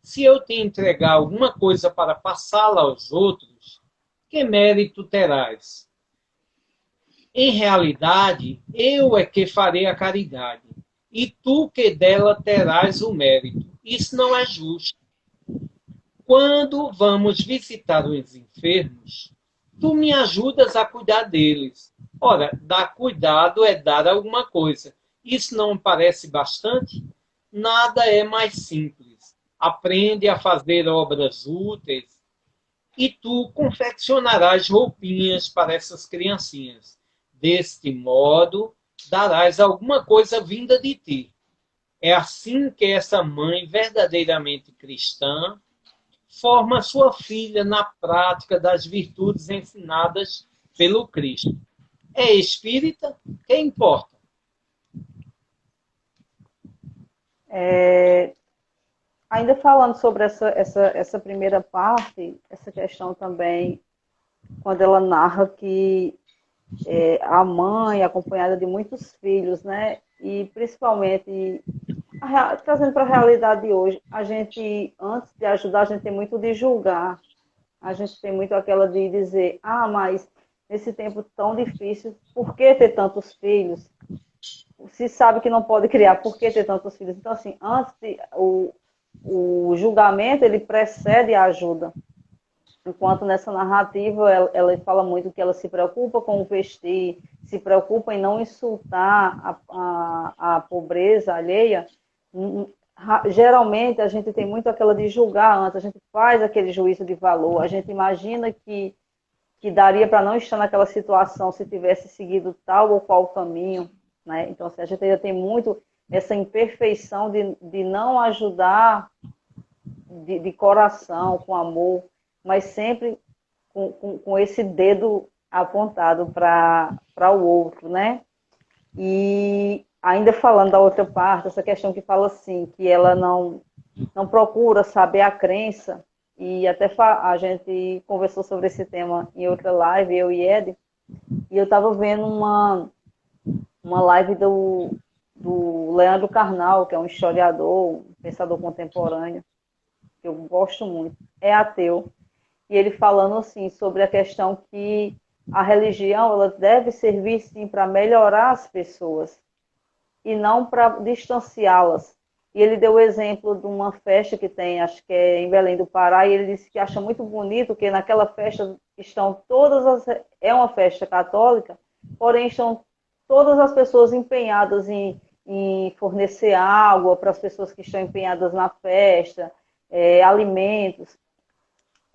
Se eu te entregar alguma coisa para passá-la aos outros, que mérito terás? Em realidade, eu é que farei a caridade, e tu que dela terás o mérito. Isso não é justo. Quando vamos visitar os enfermos, tu me ajudas a cuidar deles. Ora, dar cuidado é dar alguma coisa. Isso não parece bastante? Nada é mais simples. Aprende a fazer obras úteis e tu confeccionarás roupinhas para essas criancinhas. Deste modo, darás alguma coisa vinda de ti. É assim que essa mãe verdadeiramente cristã forma sua filha na prática das virtudes ensinadas pelo Cristo. É espírita? Que importa? Ainda falando sobre essa primeira parte, essa questão também, quando ela narra que a mãe, acompanhada de muitos filhos, né? E principalmente, trazendo para a realidade de hoje, a gente, antes de ajudar, a gente tem muito de julgar. A gente tem muito aquela de dizer, mas nesse tempo tão difícil, por que ter tantos filhos? Se sabe que não pode criar, por que ter tantos filhos? Então, assim, o julgamento, ele precede a ajuda. Enquanto nessa narrativa, ela fala muito que ela se preocupa com o vestir, se preocupa em não insultar a pobreza alheia. Geralmente, a gente tem muito aquela de julgar antes, a gente faz aquele juízo de valor, a gente imagina que daria para não estar naquela situação se tivesse seguido tal ou qual caminho, né? Então, assim, a gente ainda tem muito essa imperfeição de não ajudar de coração, com amor, mas sempre com esse dedo apontado para o outro, né? E ainda falando da outra parte, essa questão que fala assim, que ela não procura saber a crença, e até a gente conversou sobre esse tema em outra live, eu e Ed, e eu estava vendo uma live do Leandro Carnal, que é um historiador, um pensador contemporâneo, que eu gosto muito, é ateu, e ele falando assim sobre a questão que a religião ela deve servir sim para melhorar as pessoas e não para distanciá-las. E ele deu o exemplo de uma festa que tem, acho que é em Belém do Pará, e ele disse que acha muito bonito que naquela festa estão é uma festa católica, porém estão todas as pessoas empenhadas em fornecer água para as pessoas que estão empenhadas na festa, alimentos.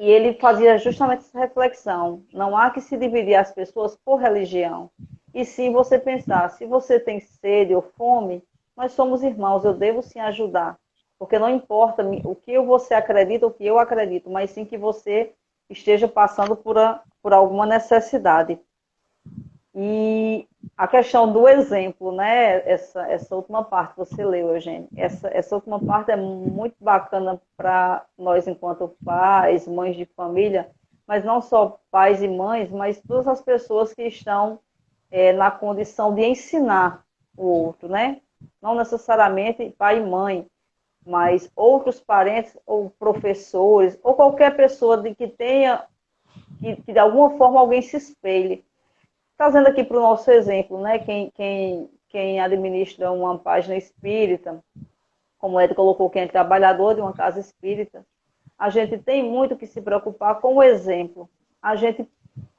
E ele fazia justamente essa reflexão. Não há que se dividir as pessoas por religião. E sim você pensar, se você tem sede ou fome, nós somos irmãos, eu devo sim ajudar. Porque não importa o que você acredita, o que eu acredito, mas sim que você esteja passando por alguma necessidade. E a questão do exemplo, né? Essa última parte que você leu, Eugênio, essa última parte é muito bacana para nós enquanto pais, mães de família, mas não só pais e mães, mas todas as pessoas que estão na condição de ensinar o outro, né? Não necessariamente pai e mãe, mas outros parentes ou professores, ou qualquer pessoa que tenha, que de alguma forma alguém se espelhe. Trazendo aqui para o nosso exemplo, né? Quem administra uma página espírita, como o Ed colocou, quem é trabalhador de uma casa espírita, a gente tem muito que se preocupar com o exemplo. A gente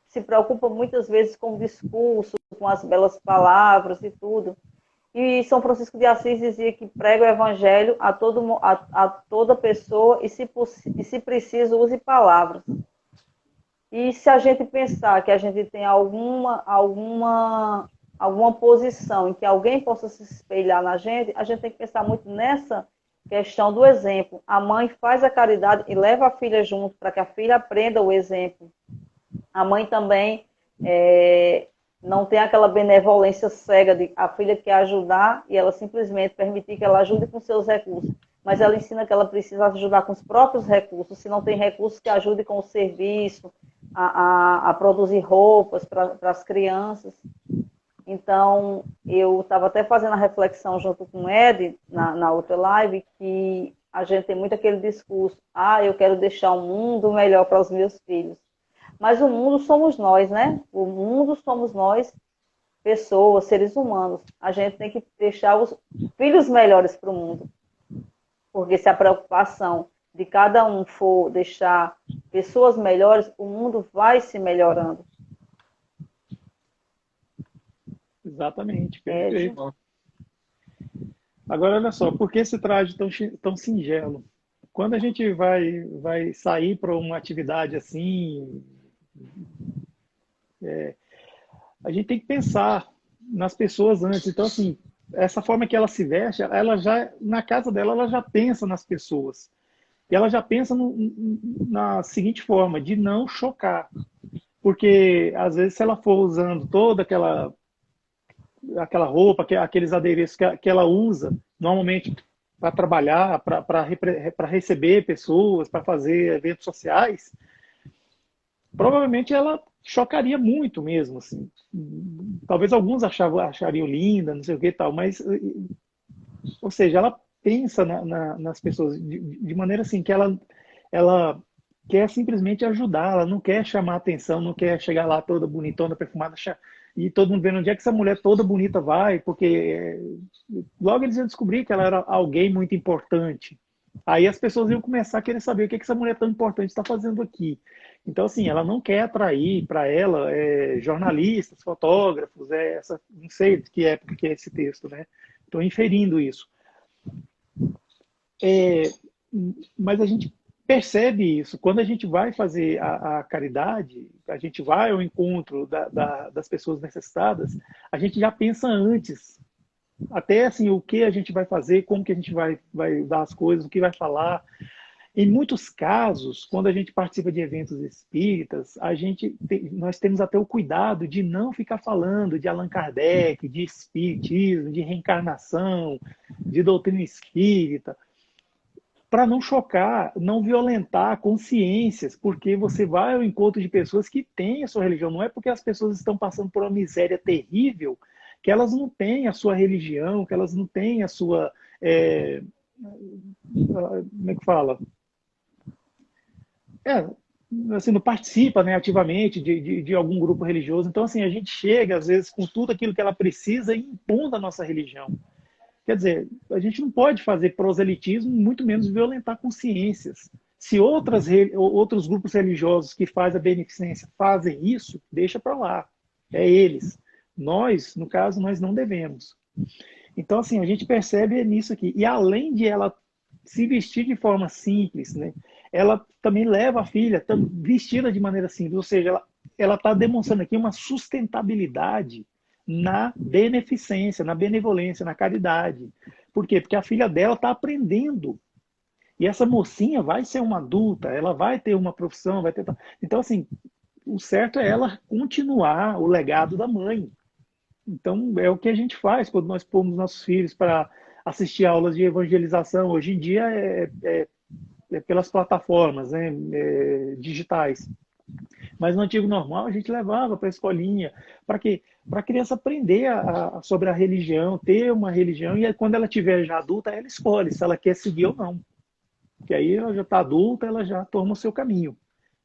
se preocupa muitas vezes com o discurso, com as belas palavras e tudo. E São Francisco de Assis dizia que prega o evangelho a toda pessoa e, se preciso, use palavras. E se a gente pensar que a gente tem alguma posição em que alguém possa se espelhar na gente, a gente tem que pensar muito nessa questão do exemplo. A mãe faz a caridade e leva a filha junto para que a filha aprenda o exemplo. A mãe também não tem aquela benevolência cega de a filha quer ajudar e ela simplesmente permitir que ela ajude com seus recursos. Mas ela ensina que ela precisa ajudar com os próprios recursos. Se não tem recursos, que ajude com o serviço, a produzir roupas para as crianças. Então, eu estava até fazendo a reflexão junto com o Ed, na outra live, que a gente tem muito aquele discurso, eu quero deixar um mundo melhor para os meus filhos. Mas o mundo somos nós, né? O mundo somos nós, pessoas, seres humanos. A gente tem que deixar os filhos melhores para o mundo. Porque se a preocupação de cada um for deixar pessoas melhores, o mundo vai se melhorando. Exatamente, perfeito. Agora, olha só, por que esse traje tão singelo? Quando a gente vai sair para uma atividade assim, a gente tem que pensar nas pessoas antes. Então, assim, essa forma que ela se veste, ela já, na casa dela, ela já pensa nas pessoas. E ela já pensa na seguinte forma, de não chocar. Porque, às vezes, se ela for usando toda aquela roupa, aqueles adereços que ela usa, normalmente para trabalhar, para receber pessoas, para fazer eventos sociais, provavelmente ela chocaria muito mesmo, assim. Talvez alguns achariam linda, não sei o que e tal, mas, ou seja, ela pensa nas pessoas de maneira assim que ela quer simplesmente ajudar, ela não quer chamar atenção, não quer chegar lá toda bonitona, perfumada, e todo mundo vendo onde é que essa mulher toda bonita vai, porque logo eles iam descobrir que ela era alguém muito importante. Aí as pessoas iam começar a querer saber o que essa mulher tão importante está fazendo aqui. Então, assim, ela não quer atrair para ela jornalistas, fotógrafos, não sei de que época que é esse texto, né? Estou inferindo isso. Mas a gente percebe isso. Quando a gente vai fazer a caridade, a gente vai ao encontro das pessoas necessitadas, a gente já pensa antes. Até assim, o que a gente vai fazer, como que a gente vai dar as coisas, o que vai falar. Em muitos casos, quando a gente participa de eventos espíritas, nós temos até o cuidado de não ficar falando de Allan Kardec, de espiritismo, de reencarnação, de doutrina espírita, para não chocar, não violentar consciências, porque você vai ao encontro de pessoas que têm a sua religião. Não é porque as pessoas estão passando por uma miséria terrível que elas não têm a sua religião, que elas não têm a sua... como é que fala? Assim, não participa, né, ativamente de algum grupo religioso. Então, assim, a gente chega, às vezes, com tudo aquilo que ela precisa e impondo a nossa religião. Quer dizer, a gente não pode fazer proselitismo, muito menos violentar consciências. Se outros grupos religiosos que fazem a beneficência fazem isso, deixa para lá. É eles. Nós, no caso, nós não devemos. Então, assim, a gente percebe nisso aqui. E além de ela se vestir de forma simples, né, ela também leva a filha vestida de maneira simples. Ou seja, ela está demonstrando aqui uma sustentabilidade na beneficência, na benevolência, na caridade. Por quê? Porque a filha dela está aprendendo. E essa mocinha vai ser uma adulta, ela vai ter uma profissão, vai ter... Então, assim, o certo é ela continuar o legado da mãe. Então, é o que a gente faz quando nós pomos nossos filhos para assistir aulas de evangelização. Hoje em dia é pelas plataformas, né, digitais. Mas no antigo normal a gente levava para a escolinha. Para quê? Para a criança aprender sobre a religião, ter uma religião, e aí, quando ela tiver já adulta, ela escolhe se ela quer seguir ou não. Porque aí ela já está adulta, ela já toma o seu caminho.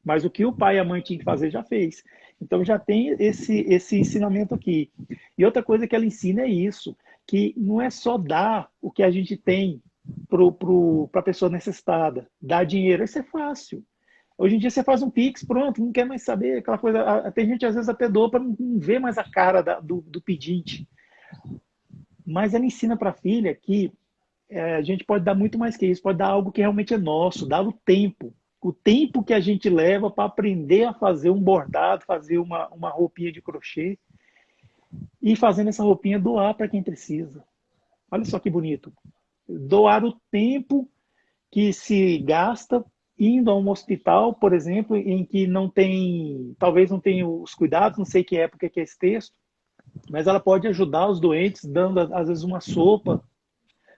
Mas o que o pai e a mãe tinham que fazer, já fez. Então já tem esse ensinamento aqui. E outra coisa que ela ensina é isso, que não é só dar o que a gente tem para a pessoa necessitada, dar dinheiro, isso é fácil. Hoje em dia você faz um Pix, pronto, não quer mais saber aquela coisa. Tem gente às vezes até doa para não ver mais a cara do pedinte. Mas ela ensina para a filha que a gente pode dar muito mais que isso, pode dar algo que realmente é nosso, dar o tempo. O tempo que a gente leva para aprender a fazer um bordado, fazer uma roupinha de crochê e fazendo essa roupinha doar para quem precisa. Olha só que bonito. Doar o tempo que se gasta indo a um hospital, por exemplo, em que não tem, talvez não tenha os cuidados, não sei que época que é esse texto, Mas ela pode ajudar os doentes dando, às vezes, uma sopa,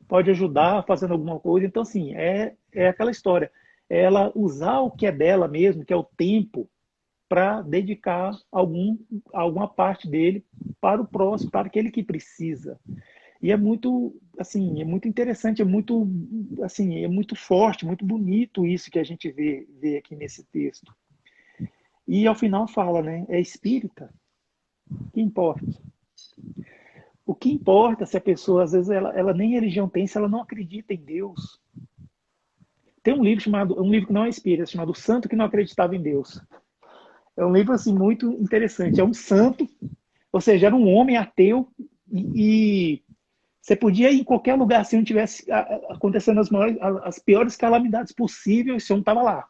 pode ajudar fazendo alguma coisa. Então, assim, é aquela história. É ela usar o que é dela mesmo, que é o tempo, para dedicar alguma parte dele para o próximo, para aquele que precisa. E é muito, assim, é muito interessante, é muito, assim, é muito forte, muito bonito isso que a gente vê aqui nesse texto. E ao final fala, né? É espírita. O que importa? O que importa se a pessoa, às vezes, ela nem religião tem, se ela não acredita em Deus. Tem um livro chamado, um livro que não é espírita, chamado O Santo que Não Acreditava em Deus. É um livro, assim, muito interessante. É um santo, ou seja, era um homem ateu e você podia ir em qualquer lugar se não tivesse acontecendo as piores calamidades possíveis, esse homem estava lá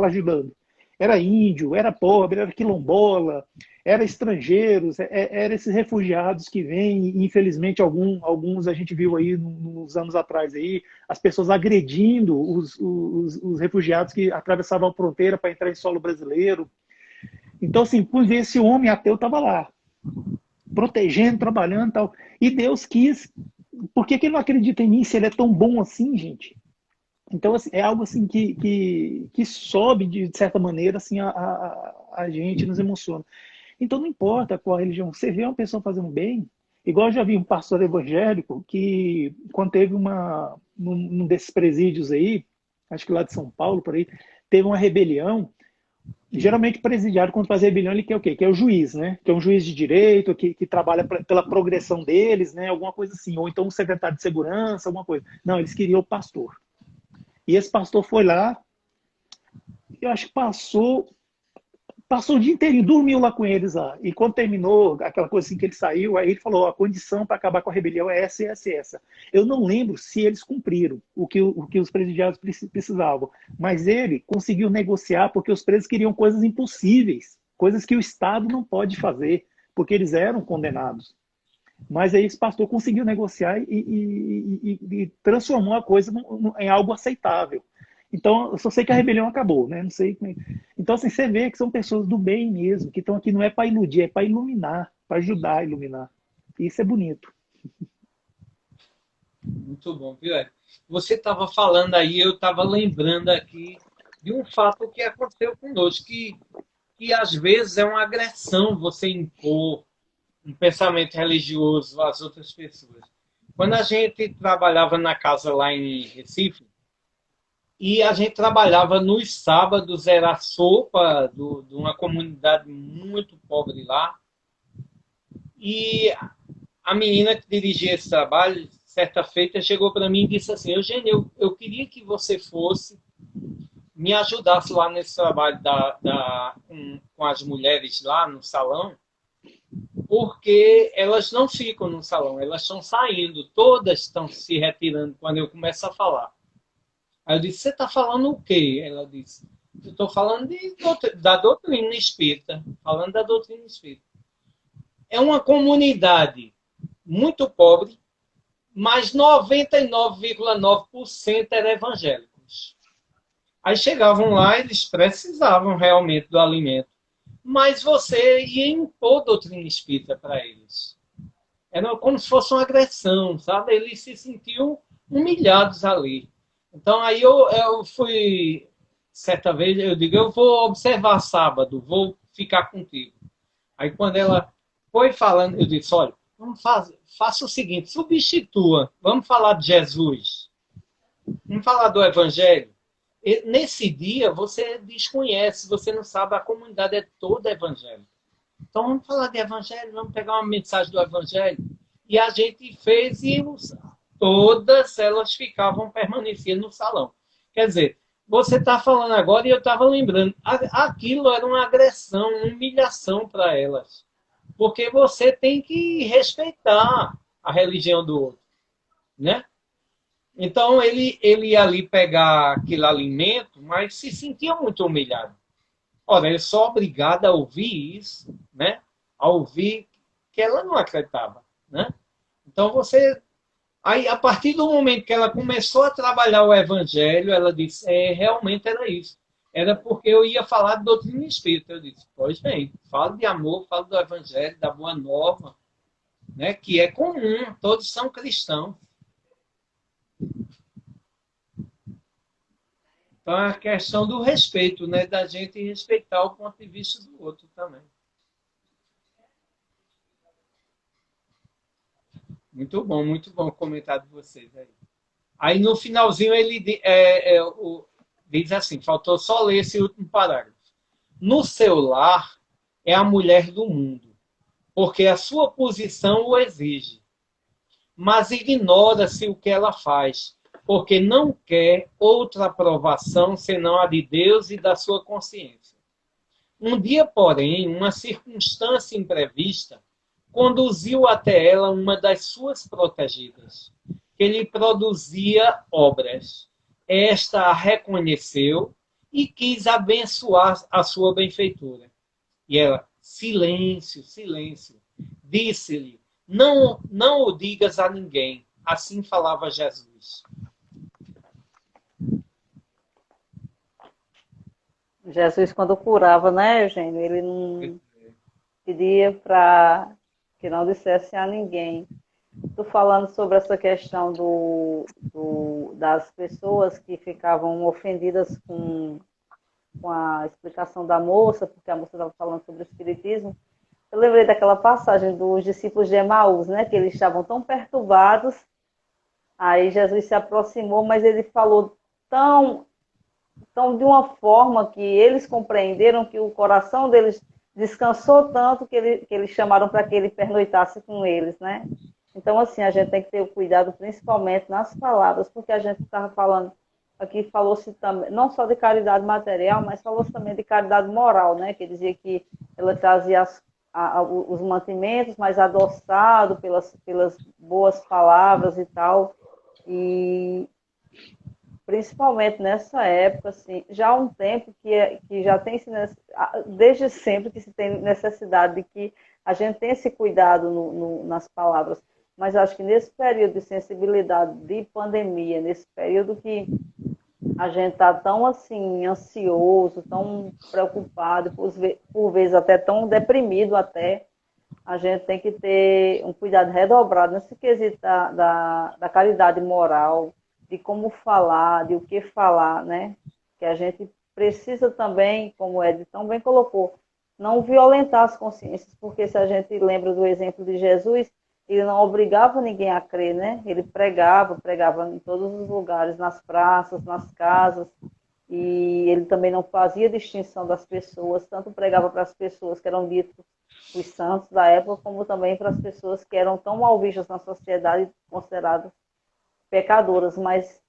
ajudando. Era índio, era pobre, era quilombola, era estrangeiros, era esses refugiados que vêm, e infelizmente alguns a gente viu aí nos anos atrás aí, as pessoas agredindo os refugiados que atravessavam a fronteira para entrar em solo brasileiro. Então, assim, por ver esse homem ateu estava lá, protegendo, trabalhando e tal. E Deus quis. Por que ele não acredita em mim se ele é tão bom assim, gente? Então, assim, é algo assim que sobe, de certa maneira, assim, a gente, nos emociona. Então, não importa qual religião. Você vê uma pessoa fazendo bem, igual eu já vi um pastor evangélico que, quando teve num desses presídios aí, acho que lá de São Paulo, por aí, teve uma rebelião. Geralmente o presidiário, quando faz rebelião, ele quer o quê? Que é o juiz, né? Que é um juiz de direito, que trabalha pela progressão deles, né? Alguma coisa assim. Ou então um secretário de segurança, alguma coisa. Não, eles queriam o pastor. E esse pastor foi lá, eu acho que passou o dia inteiro, dormiu lá com eles lá. E quando terminou aquela coisa assim que ele saiu, aí ele falou: a condição para acabar com a rebelião é essa e essa e essa. Eu não lembro se eles cumpriram o que os presidiários precisavam, mas ele conseguiu negociar porque os presos queriam coisas impossíveis, coisas que o Estado não pode fazer, porque eles eram condenados. Mas aí esse pastor conseguiu negociar e transformou a coisa em algo aceitável. Então, eu só sei que a rebelião acabou, né? Não sei. Então, assim, você vê que são pessoas do bem mesmo, que estão aqui não é para iludir, é para iluminar, para ajudar a iluminar. E isso é bonito. Muito bom, viu? Você estava falando aí, eu estava lembrando aqui de um fato que aconteceu conosco, que às vezes é uma agressão você impor um pensamento religioso às outras pessoas. Quando a gente trabalhava na casa lá em Recife, e a gente trabalhava nos sábados, era a sopa de uma comunidade muito pobre lá. E a menina que dirigia esse trabalho, certa feita, chegou para mim e disse assim: Eugênio, eu queria que você fosse, me ajudasse lá nesse trabalho com as mulheres lá no salão, porque elas não ficam no salão, elas estão saindo, todas estão se retirando quando eu começo a falar. Aí eu disse: você está falando o quê? Ela disse: eu estou falando da doutrina espírita, falando da doutrina espírita. É uma comunidade muito pobre, mas 99,9% eram evangélicos. Aí chegavam lá, eles precisavam realmente do alimento, mas você ia impor doutrina espírita para eles. Era como se fosse uma agressão, sabe? Eles se sentiam humilhados ali. Então, aí eu fui, certa vez, eu digo: eu vou observar sábado, vou ficar contigo. Aí, quando ela foi falando, eu disse: olha, faça o seguinte, substitua, vamos falar de Jesus, vamos falar do Evangelho. E, nesse dia, você desconhece, você não sabe, a comunidade é toda evangélica. Então, vamos falar de Evangelho, vamos pegar uma mensagem do Evangelho. E a gente fez e todas elas permaneciam no salão. Quer dizer, você está falando agora e eu estava lembrando, aquilo era uma agressão, uma humilhação para elas. Porque você tem que respeitar a religião do outro, né? Então, ele ia ali pegar aquele alimento, mas se sentia muito humilhado. Ora, ele só obrigado a ouvir isso, né? A ouvir que ela não acreditava, né? Então, aí, a partir do momento que ela começou a trabalhar o Evangelho, ela disse: realmente era isso. Era porque eu ia falar de doutrina espírita. Eu disse: pois bem, fala de amor, fala do Evangelho, da Boa Nova, né? Que é comum, todos são cristãos. Então, é a questão do respeito, né? Da gente respeitar o ponto de vista do outro também. Muito bom o comentário de vocês aí. Aí, no finalzinho, ele diz assim, faltou só ler esse último parágrafo. No seu lar é a mulher do mundo, porque a sua posição o exige. Mas ignora-se o que ela faz, porque não quer outra aprovação senão a de Deus e da sua consciência. Um dia, porém, uma circunstância imprevista conduziu até ela uma das suas protegidas, que lhe produzia obras. Esta a reconheceu e quis abençoar a sua benfeitora. E ela, silêncio, silêncio. Disse-lhe, não o digas a ninguém. Assim falava Jesus. Jesus, quando curava, né, Eugênio? Ele não pedia para que não dissesse a ninguém. Estou falando sobre essa questão das pessoas que ficavam ofendidas com a explicação da moça, porque a moça estava falando sobre o espiritismo. Eu lembrei daquela passagem dos discípulos de Emaús, né, que eles estavam tão perturbados. Aí Jesus se aproximou, mas ele falou tão de uma forma que eles compreenderam que o coração deles descansou tanto que eles chamaram para que ele pernoitasse com eles, né? Então, assim, a gente tem que ter o cuidado principalmente nas palavras, porque a gente estava falando, aqui falou-se também, não só de caridade material, mas falou-se também de caridade moral, né? Que dizia que ela trazia os mantimentos, mas adoçado pelas boas palavras e tal. E principalmente nessa época, assim, já há um tempo que já tem desde sempre que se tem necessidade de que a gente tenha esse cuidado nas palavras, mas acho que nesse período de sensibilidade de pandemia, nesse período que a gente está tão assim ansioso, tão preocupado, por vezes até tão deprimido até, a gente tem que ter um cuidado redobrado nesse quesito da caridade moral, de como falar, de o que falar, né? Que a gente precisa também, como o Ed tão bem colocou, não violentar as consciências, porque se a gente lembra do exemplo de Jesus, ele não obrigava ninguém a crer, né? Ele pregava em todos os lugares, nas praças, nas casas, e ele também não fazia distinção das pessoas, tanto pregava para as pessoas que eram ditos os santos da época, como também para as pessoas que eram tão mal vistas na sociedade, consideradas pecadoras, mas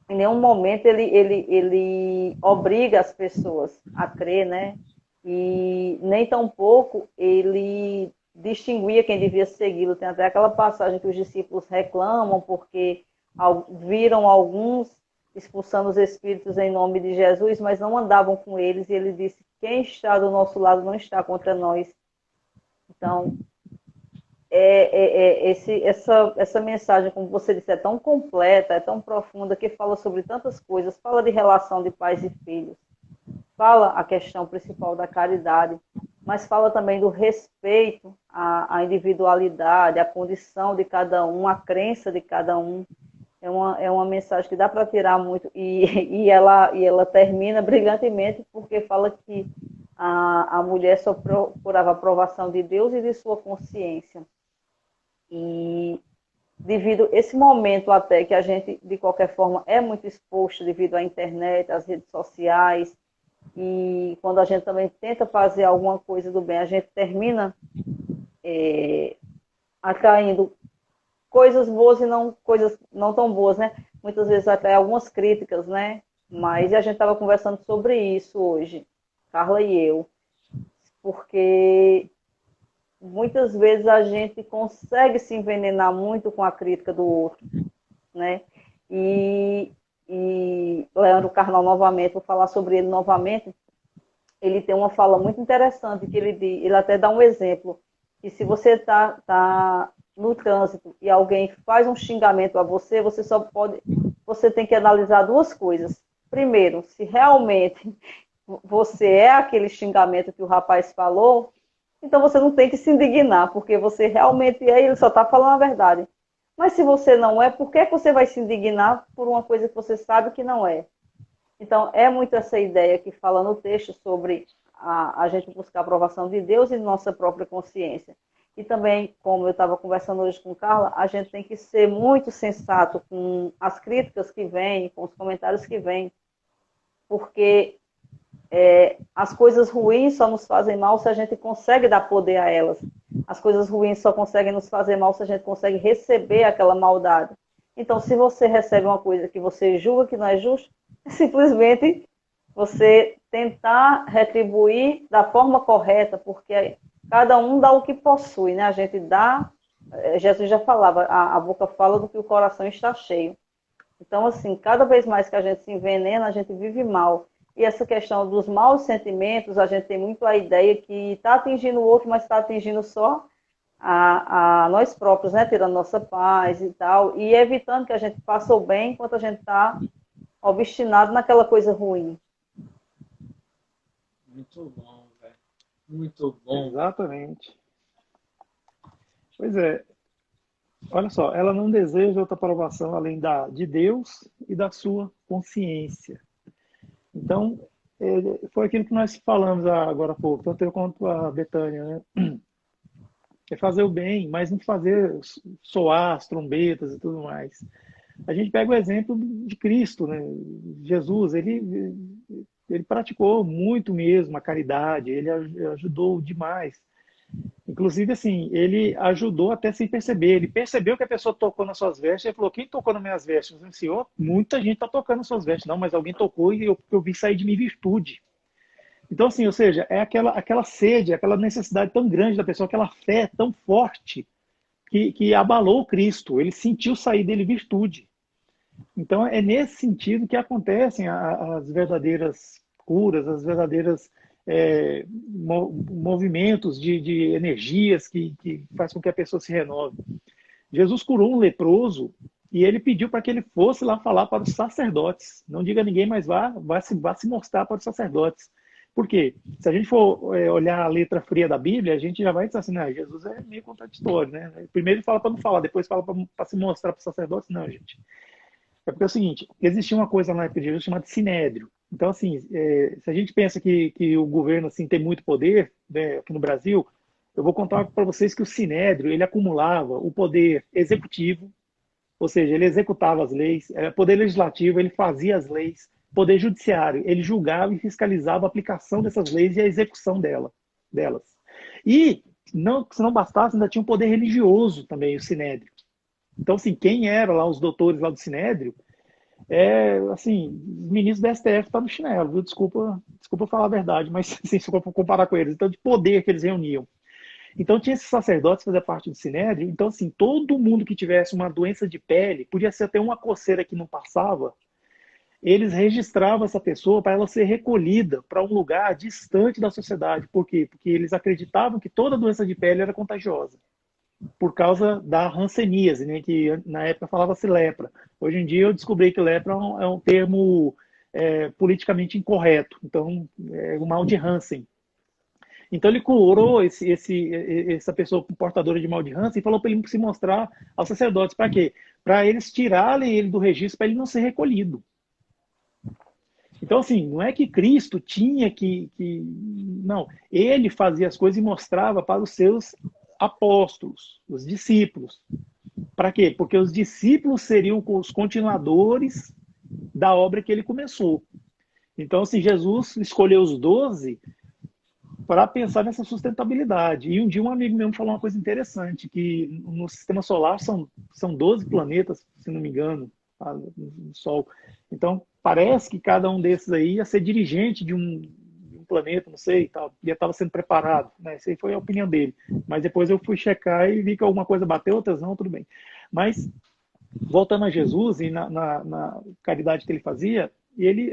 em nenhum momento ele obriga as pessoas a crer, né? E nem tampouco ele distinguia quem devia segui-lo. Tem até aquela passagem que os discípulos reclamam porque viram alguns expulsando os espíritos em nome de Jesus, mas não andavam com eles, e ele disse, quem está do nosso lado não está contra nós. Então, essa mensagem, como você disse, é tão completa, é tão profunda, que fala sobre tantas coisas, fala de relação de pais e filhos, fala a questão principal da caridade, mas fala também do respeito à individualidade, à condição de cada um, à crença de cada um. É uma mensagem que dá para tirar muito, e ela termina brilhantemente, porque fala que a mulher só procurava a aprovação de Deus e de sua consciência. E devido a esse momento até que a gente, de qualquer forma, é muito exposto devido à internet, às redes sociais, e quando a gente também tenta fazer alguma coisa do bem, a gente termina atraindo coisas boas e não coisas não tão boas, né? Muitas vezes até algumas críticas, né? Mas a gente estava conversando sobre isso hoje, Carla e eu, porque muitas vezes a gente consegue se envenenar muito com a crítica do outro, né? E Leandro Carnal, novamente, vou falar sobre ele novamente, ele tem uma fala muito interessante, que ele até dá um exemplo, que se você está no trânsito e alguém faz um xingamento a você, você tem que analisar duas coisas. Primeiro, se realmente você é aquele xingamento que o rapaz falou, Então você não tem que se indignar, porque você realmente é, ele só está falando a verdade. Mas se você não é, por que você vai se indignar por uma coisa que você sabe que não é? Então, é muito essa ideia que fala no texto sobre a gente buscar a aprovação de Deus e de nossa própria consciência. E também, como eu estava conversando hoje com Carla, a gente tem que ser muito sensato com as críticas que vêm, com os comentários que vêm, porque as coisas ruins só nos fazem mal se a gente consegue dar poder a elas. As coisas ruins só conseguem nos fazer mal se a gente consegue receber aquela maldade. Então, se você recebe uma coisa que você julga que não é justo, é simplesmente você tentar retribuir da forma correta, porque cada um dá o que possui, né? A gente dá, Jesus já falava, a boca fala do que o coração está cheio. Então, assim, cada vez mais que a gente se envenena, a gente vive mal. E essa questão dos maus sentimentos, a gente tem muito a ideia que está atingindo o outro, mas está atingindo só a nós próprios, né? Tirando nossa paz e tal, e evitando que a gente faça o bem enquanto a gente está obstinado naquela coisa ruim. Muito bom, velho. Muito bom. Exatamente. Pois é. Olha só, ela não deseja outra aprovação além de Deus e da sua consciência. Então, foi aquilo que nós falamos agora há pouco, tanto eu quanto a Betânia, né? É fazer o bem, mas não fazer soar as trombetas e tudo mais. A gente pega o exemplo de Cristo, né? Jesus, ele praticou muito mesmo a caridade, ele ajudou demais. Inclusive, assim, ele ajudou até sem perceber. Ele percebeu que a pessoa tocou nas suas vestes. Ele falou: quem tocou nas minhas vestes? Eu falei: Senhor, muita gente está tocando nas suas vestes. Não, mas alguém tocou e eu vi sair de mim virtude. Então, assim, ou seja, é aquela sede, aquela necessidade tão grande da pessoa, aquela fé tão forte que abalou Cristo. Ele sentiu sair dele virtude. Então, é nesse sentido que acontecem as verdadeiras curas, as verdadeiras movimentos de energias que faz com que a pessoa se renove. Jesus curou um leproso e ele pediu para que ele fosse lá falar para os sacerdotes. Não diga a ninguém, mas vá se mostrar para os sacerdotes. Por quê? Se a gente for olhar a letra fria da Bíblia, a gente já vai dizer assim: não, Jesus é meio contraditório, né? Primeiro ele fala para não falar, depois fala para se mostrar para os sacerdotes. Não, gente. É porque é o seguinte, existia uma coisa na época de Jesus chamada sinédrio. Então, assim, se a gente pensa que o governo assim, tem muito poder, né, aqui no Brasil, eu vou contar para vocês que o sinédrio, ele acumulava o poder executivo, ou seja, ele executava as leis, poder legislativo, ele fazia as leis, poder judiciário, ele julgava e fiscalizava a aplicação dessas leis e a execução delas. E, se não bastasse, ainda tinha um poder religioso também, o sinédrio. Então, assim, quem era lá os doutores lá do Sinédrio, assim, os ministros da STF estão no chinelo, viu? Desculpa falar a verdade, mas assim, se eu for comparar com eles, então de poder que eles reuniam. Então tinha esses sacerdotes que faziam parte do Sinédrio, então assim, todo mundo que tivesse uma doença de pele, podia ser até uma coceira que não passava, eles registravam essa pessoa para ela ser recolhida para um lugar distante da sociedade. Por quê? Porque eles acreditavam que toda doença de pele era contagiosa, por causa da hanseníase, né, que na época falava-se lepra. Hoje em dia eu descobri que lepra é um termo politicamente incorreto, então é o mal de Hansen. Então ele curou essa pessoa portadora de mal de Hansen e falou para ele se mostrar aos sacerdotes. Para quê? Para eles tirarem ele do registro, para ele não ser recolhido. Então, assim, não é que Cristo tinha Não, ele fazia as coisas e mostrava para os seus apóstolos, os discípulos. Para quê? Porque os discípulos seriam os continuadores da obra que ele começou. Então, assim, Jesus escolheu os 12 para pensar nessa sustentabilidade. E um dia um amigo meu falou uma coisa interessante, que no sistema solar são 12 planetas, se não me engano, no Sol. Então, parece que cada um desses aí ia ser dirigente de um planeta, não sei, já estava sendo preparado, né? Essa aí foi a opinião dele. Mas depois eu fui checar e vi que alguma coisa bateu, outras não, tudo bem. Mas, voltando a Jesus e na caridade que ele fazia,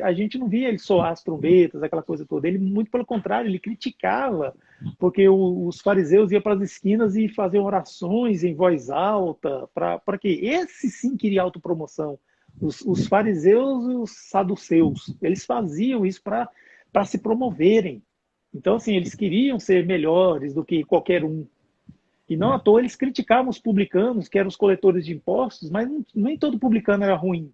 a gente não via ele soar as trombetas, aquela coisa toda. Ele, muito pelo contrário, ele criticava, porque os fariseus iam para as esquinas e faziam orações em voz alta, para quê? Esse sim queria autopromoção. Os fariseus e os saduceus, eles faziam isso para se promoverem. Então, assim, eles queriam ser melhores do que qualquer um. E não à toa eles criticavam os publicanos, que eram os coletores de impostos, mas nem todo publicano era ruim.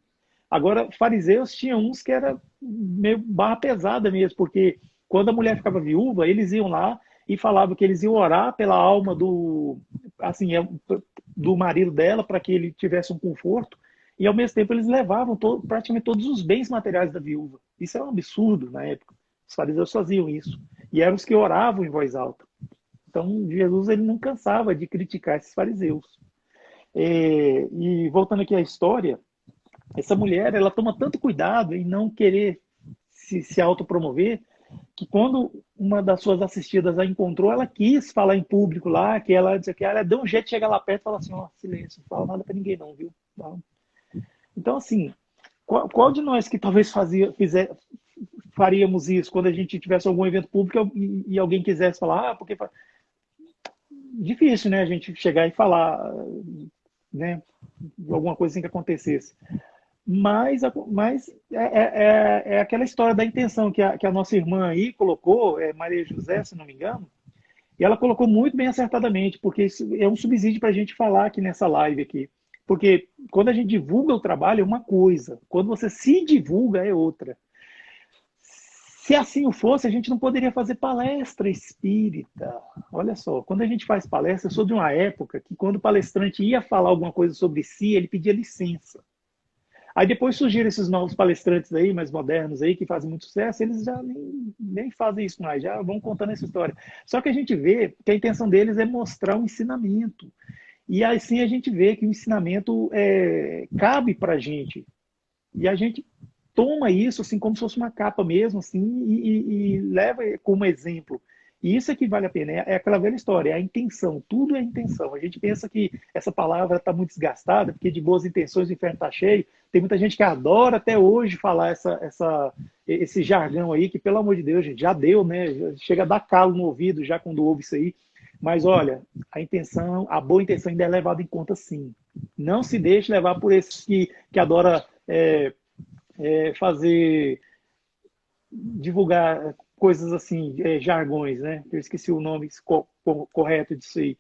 Agora, fariseus tinha uns que era meio barra pesada mesmo, porque quando a mulher ficava viúva, eles iam lá e falavam que eles iam orar pela alma assim, do marido dela para que ele tivesse um conforto, e ao mesmo tempo eles levavam praticamente todos os bens materiais da viúva. Isso era um absurdo na época. Os fariseus faziam isso. E eram os que oravam em voz alta. Então, Jesus ele não cansava de criticar esses fariseus. E voltando aqui à história, essa mulher ela toma tanto cuidado em não querer se autopromover, que quando uma das suas assistidas a encontrou, ela quis falar em público lá, que ela disse que ela deu um jeito de chegar lá perto e falar assim, ó, silêncio, não fala nada para ninguém não, viu? Então, assim, qual de nós que talvez faríamos isso quando a gente tivesse algum evento público e alguém quisesse falar, porque difícil, né, a gente chegar e falar, né, alguma coisa assim que acontecesse. Mas é aquela história da intenção que a nossa irmã aí colocou, Maria José, se não me engano, e ela colocou muito bem acertadamente, porque isso é um subsídio para a gente falar aqui nessa live aqui. Porque quando a gente divulga o trabalho é uma coisa, quando você se divulga é outra. Se assim o fosse, a gente não poderia fazer palestra espírita. Olha só, quando a gente faz palestra, eu sou de uma época que quando o palestrante ia falar alguma coisa sobre si, ele pedia licença. Aí depois surgiram esses novos palestrantes aí, mais modernos aí, que fazem muito sucesso, eles já nem fazem isso mais, já vão contando essa história. Só que a gente vê que a intenção deles é mostrar um ensinamento. E assim a gente vê que o ensinamento cabe para a gente. E a gente toma isso assim como se fosse uma capa mesmo, assim, e leva como exemplo. E isso é que vale a pena, é aquela velha história, é a intenção, tudo é intenção. A gente pensa que essa palavra está muito desgastada, porque de boas intenções o inferno está cheio. Tem muita gente que adora até hoje falar esse jargão aí, que pelo amor de Deus, gente, já deu, né? Chega a dar calo no ouvido já quando ouve isso aí. Mas olha, a boa intenção ainda é levada em conta sim. Não se deixe levar por esses que adora divulgar coisas assim, jargões, né? Eu esqueci o nome correto disso aí.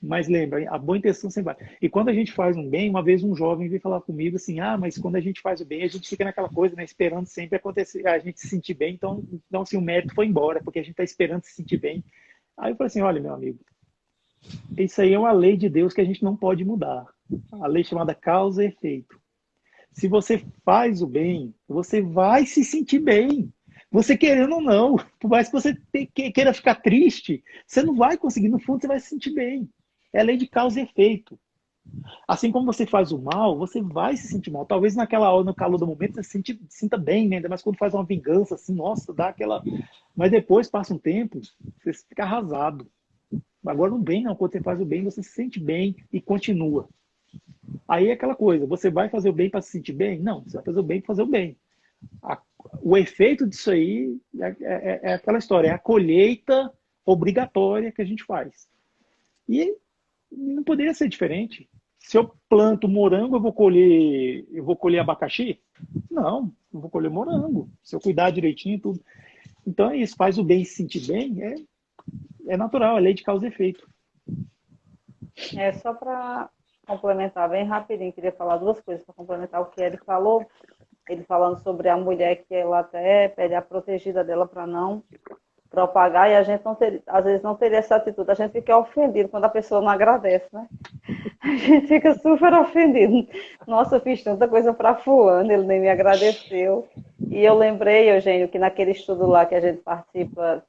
Mas lembra, a boa intenção sempre vai. E quando a gente faz um bem, uma vez um jovem veio falar comigo assim, mas quando a gente faz o bem, a gente fica naquela coisa, né? Esperando sempre acontecer, a gente se sentir bem, então assim, o mérito foi embora, porque a gente está esperando se sentir bem. Aí eu falei assim, olha, meu amigo, isso aí é uma lei de Deus que a gente não pode mudar. A lei chamada causa e efeito. Se você faz o bem, você vai se sentir bem. Você querendo ou não, por mais que você queira ficar triste, você não vai conseguir, no fundo você vai se sentir bem. É a lei de causa e efeito. Assim como você faz o mal, você vai se sentir mal. Talvez naquela hora, no calor do momento, você se sinta bem, né? Ainda mais quando faz uma vingança, assim, nossa, dá aquela... Mas depois, passa um tempo, você fica arrasado. Agora no bem, não. Quando você faz o bem, você se sente bem e continua. Aí é aquela coisa, você vai fazer o bem para se sentir bem? Não, você vai fazer o bem para fazer o bem. O efeito disso aí é aquela história, é a colheita obrigatória que a gente faz. E não poderia ser diferente. Se eu planto morango, eu vou colher abacaxi? Não, eu vou colher morango. Se eu cuidar direitinho, tudo. Então é isso, faz o bem e se sentir bem, é natural, é lei de causa e efeito. Só para complementar bem rapidinho, queria falar duas coisas para complementar o que ele falou. Ele falando sobre a mulher que ela até pede a protegida dela para não propagar, e a gente às vezes não teria essa atitude, a gente fica ofendido quando a pessoa não agradece, né? A gente fica super ofendido. Nossa, eu fiz tanta coisa para fulano, ele nem me agradeceu. E eu lembrei, Eugênio, que naquele estudo lá que a gente participa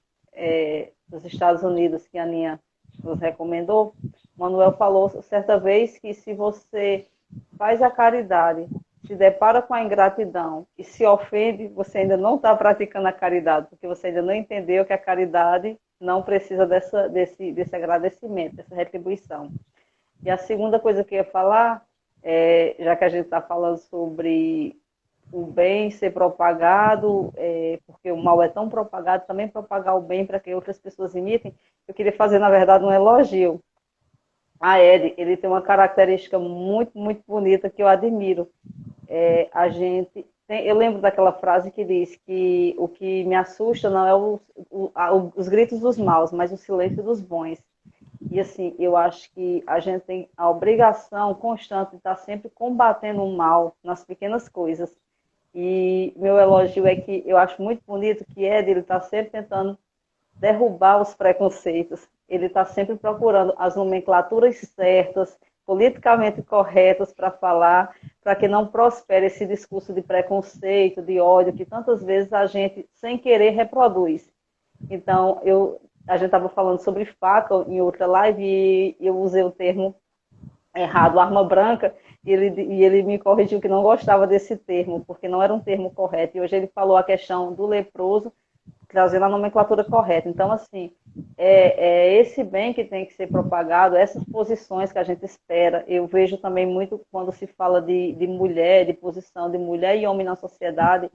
dos Estados Unidos, que a Aninha nos recomendou, Manuel falou certa vez que se você faz a caridade, se depara com a ingratidão e se ofende, você ainda não está praticando a caridade, porque você ainda não entendeu que a caridade não precisa desse agradecimento, dessa retribuição. E a segunda coisa que eu ia falar, já que a gente está falando sobre o bem ser propagado, porque o mal é tão propagado, também propagar o bem para que outras pessoas imitem, eu queria fazer, na verdade, um elogio. A Ed, ele tem uma característica muito, muito bonita que eu admiro. A gente eu lembro daquela frase que diz que o que me assusta não é os gritos dos maus, mas o silêncio dos bons. E assim, eu acho que a gente tem a obrigação constante de estar sempre combatendo o mal nas pequenas coisas. E meu elogio é que eu acho muito bonito que ele está sempre tentando derrubar os preconceitos. Ele está sempre procurando as nomenclaturas certas, politicamente corretas para falar, para que não prospere esse discurso de preconceito, de ódio, que tantas vezes a gente, sem querer, reproduz. Então, a gente estava falando sobre faca em outra live e eu usei o termo errado, arma branca, e ele me corrigiu que não gostava desse termo, porque não era um termo correto. E hoje ele falou a questão do leproso, trazendo a nomenclatura correta. Então, assim, é esse bem que tem que ser propagado, essas posições que a gente espera. Eu vejo também muito quando se fala de mulher, de posição de mulher e homem na sociedade,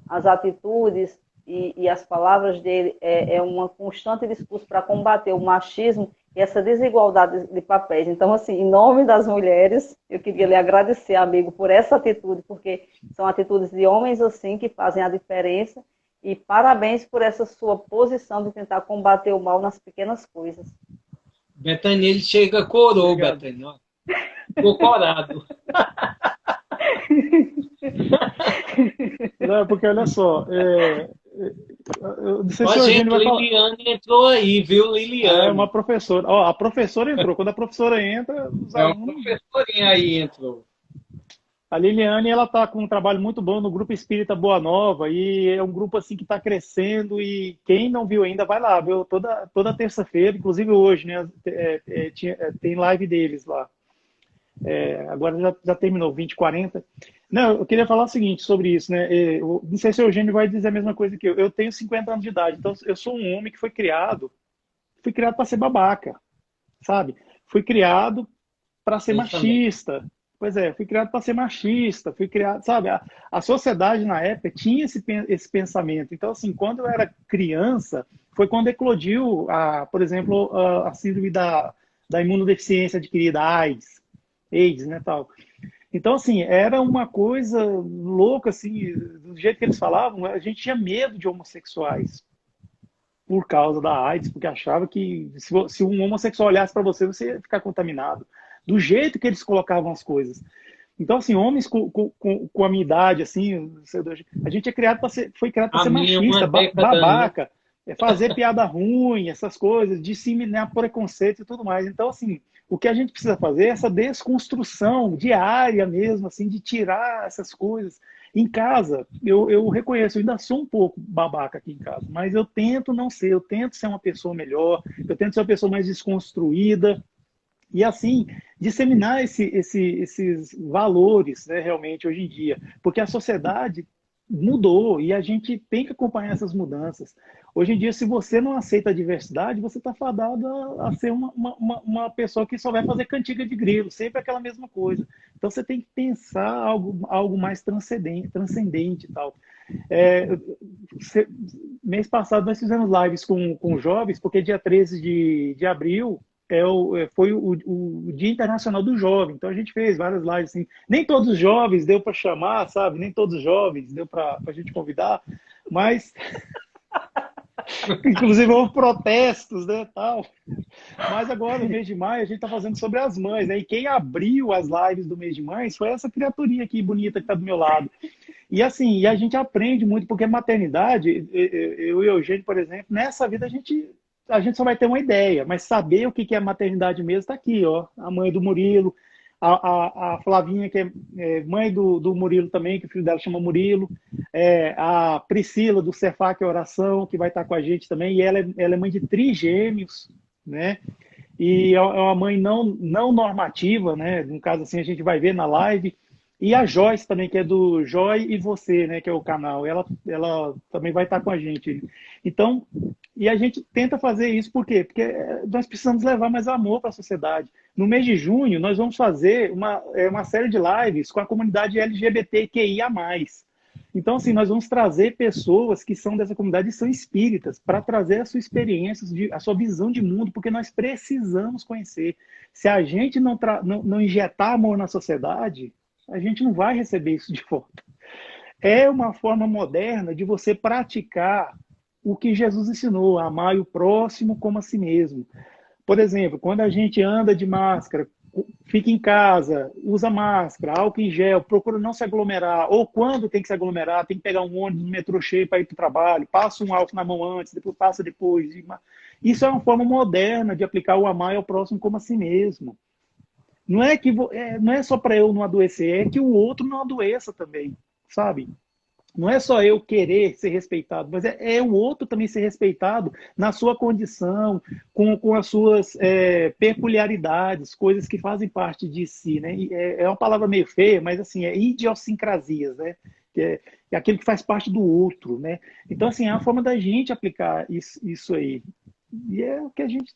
as atitudes e as palavras dele é uma constante discurso para combater o machismo e essa desigualdade de papéis. Então, assim, em nome das mulheres, eu queria lhe agradecer, amigo, por essa atitude, porque são atitudes de homens, assim, que fazem a diferença. E parabéns por essa sua posição de tentar combater o mal nas pequenas coisas. Betânia, ele chega corou, Betânia. Ficou corado. Não, porque olha só, eu não sei se o Eugênio vai falar. Liliane entrou aí, viu, Liliane? É uma professora. Ó, a professora entrou. Quando a professora entra, os alunos... uma professorinha aí entrou. A Liliane, ela está com um trabalho muito bom no Grupo Espírita Boa Nova, e é um grupo assim que está crescendo, e quem não viu ainda, vai lá, viu? Toda terça-feira, inclusive hoje, né? Tem live deles lá. Agora já terminou, 20h40. Não, eu queria falar o seguinte sobre isso, né? Eu não sei se o Eugênio vai dizer a mesma coisa que eu. Eu tenho 50 anos de idade, então eu sou um homem que fui criado para ser babaca, sabe? Fui criado para ser machista. Pois é, fui criado para ser machista, fui criado, sabe? A sociedade na época tinha esse pensamento. Então, assim, quando eu era criança, foi quando eclodiu, por exemplo, a síndrome da imunodeficiência adquirida, AIDS, né, tal. Então, assim, era uma coisa louca, assim, do jeito que eles falavam, a gente tinha medo de homossexuais por causa da AIDS, porque achava que se um homossexual olhasse para você, você ia ficar contaminado. Do jeito que eles colocavam as coisas. Então, assim, homens com a minha idade, assim, a gente foi criado para ser machista, babaca, fazer piada ruim, essas coisas, disseminar preconceito e tudo mais. Então, assim, o que a gente precisa fazer é essa desconstrução diária mesmo, assim, de tirar essas coisas. Em casa, eu reconheço, eu ainda sou um pouco babaca aqui em casa, mas eu tento não ser, eu tento ser uma pessoa melhor, eu tento ser uma pessoa mais desconstruída, e assim, disseminar esses valores, né, realmente, hoje em dia. Porque a sociedade mudou e a gente tem que acompanhar essas mudanças. Hoje em dia, se você não aceita a diversidade, você está fadado a ser uma pessoa que só vai fazer cantiga de grilo, sempre aquela mesma coisa. Então, você tem que pensar algo mais transcendente e tal. Mês passado, nós fizemos lives com jovens, porque dia 13 de abril foi o Dia Internacional do Jovem. Então a gente fez várias lives assim. Nem todos os jovens deu para chamar, sabe? Nem todos os jovens deu para a gente convidar, mas inclusive houve protestos, né, tal. Mas agora, no mês de maio, a gente está fazendo sobre as mães, né? E quem abriu as lives do mês de mães foi essa criaturinha aqui bonita que está do meu lado. E assim, a gente aprende muito, porque maternidade, eu e o Eugênio, por exemplo, nessa vida a gente só vai ter uma ideia, mas saber o que é maternidade mesmo está aqui, ó. A mãe do Murilo, a Flavinha, que é mãe do Murilo também, que o filho dela chama Murilo, a Priscila, do Cefac Oração, que vai estar com a gente também, e ela é mãe de trigêmeos, né? E é uma mãe não normativa, né? No caso, assim, a gente vai ver na live. E a Joyce também, que é do Joy e Você, né, que é o canal, ela também vai estar com a gente. Então, e a gente tenta fazer isso por quê? Porque nós precisamos levar mais amor para a sociedade. No mês de junho, nós vamos fazer uma série de lives com a comunidade LGBTQIA+. Então, assim, nós vamos trazer pessoas que são dessa comunidade e são espíritas, para trazer a sua experiência, a sua visão de mundo, porque nós precisamos conhecer. Se a gente não injetar amor na sociedade, a gente não vai receber isso de volta. é uma forma moderna de você praticar o que Jesus ensinou, amar o próximo como a si mesmo. Por exemplo, quando a gente anda de máscara, fica em casa, usa máscara, álcool em gel, procura não se aglomerar, ou quando tem que se aglomerar, tem que pegar um ônibus, um metrô cheio para ir para o trabalho, passa um álcool na mão antes, depois passa depois. Isso é uma forma moderna de aplicar o amar ao próximo como a si mesmo. Não é que não é só para eu não adoecer, é que o outro não adoeça também, sabe? Não é só eu querer ser respeitado, mas é o outro também ser respeitado na sua condição, com as suas peculiaridades, coisas que fazem parte de si, né? É uma palavra meio feia, mas assim, é idiosincrasias, né? É aquilo que faz parte do outro, né? Então, assim, é a forma da gente aplicar isso aí. E é o que a gente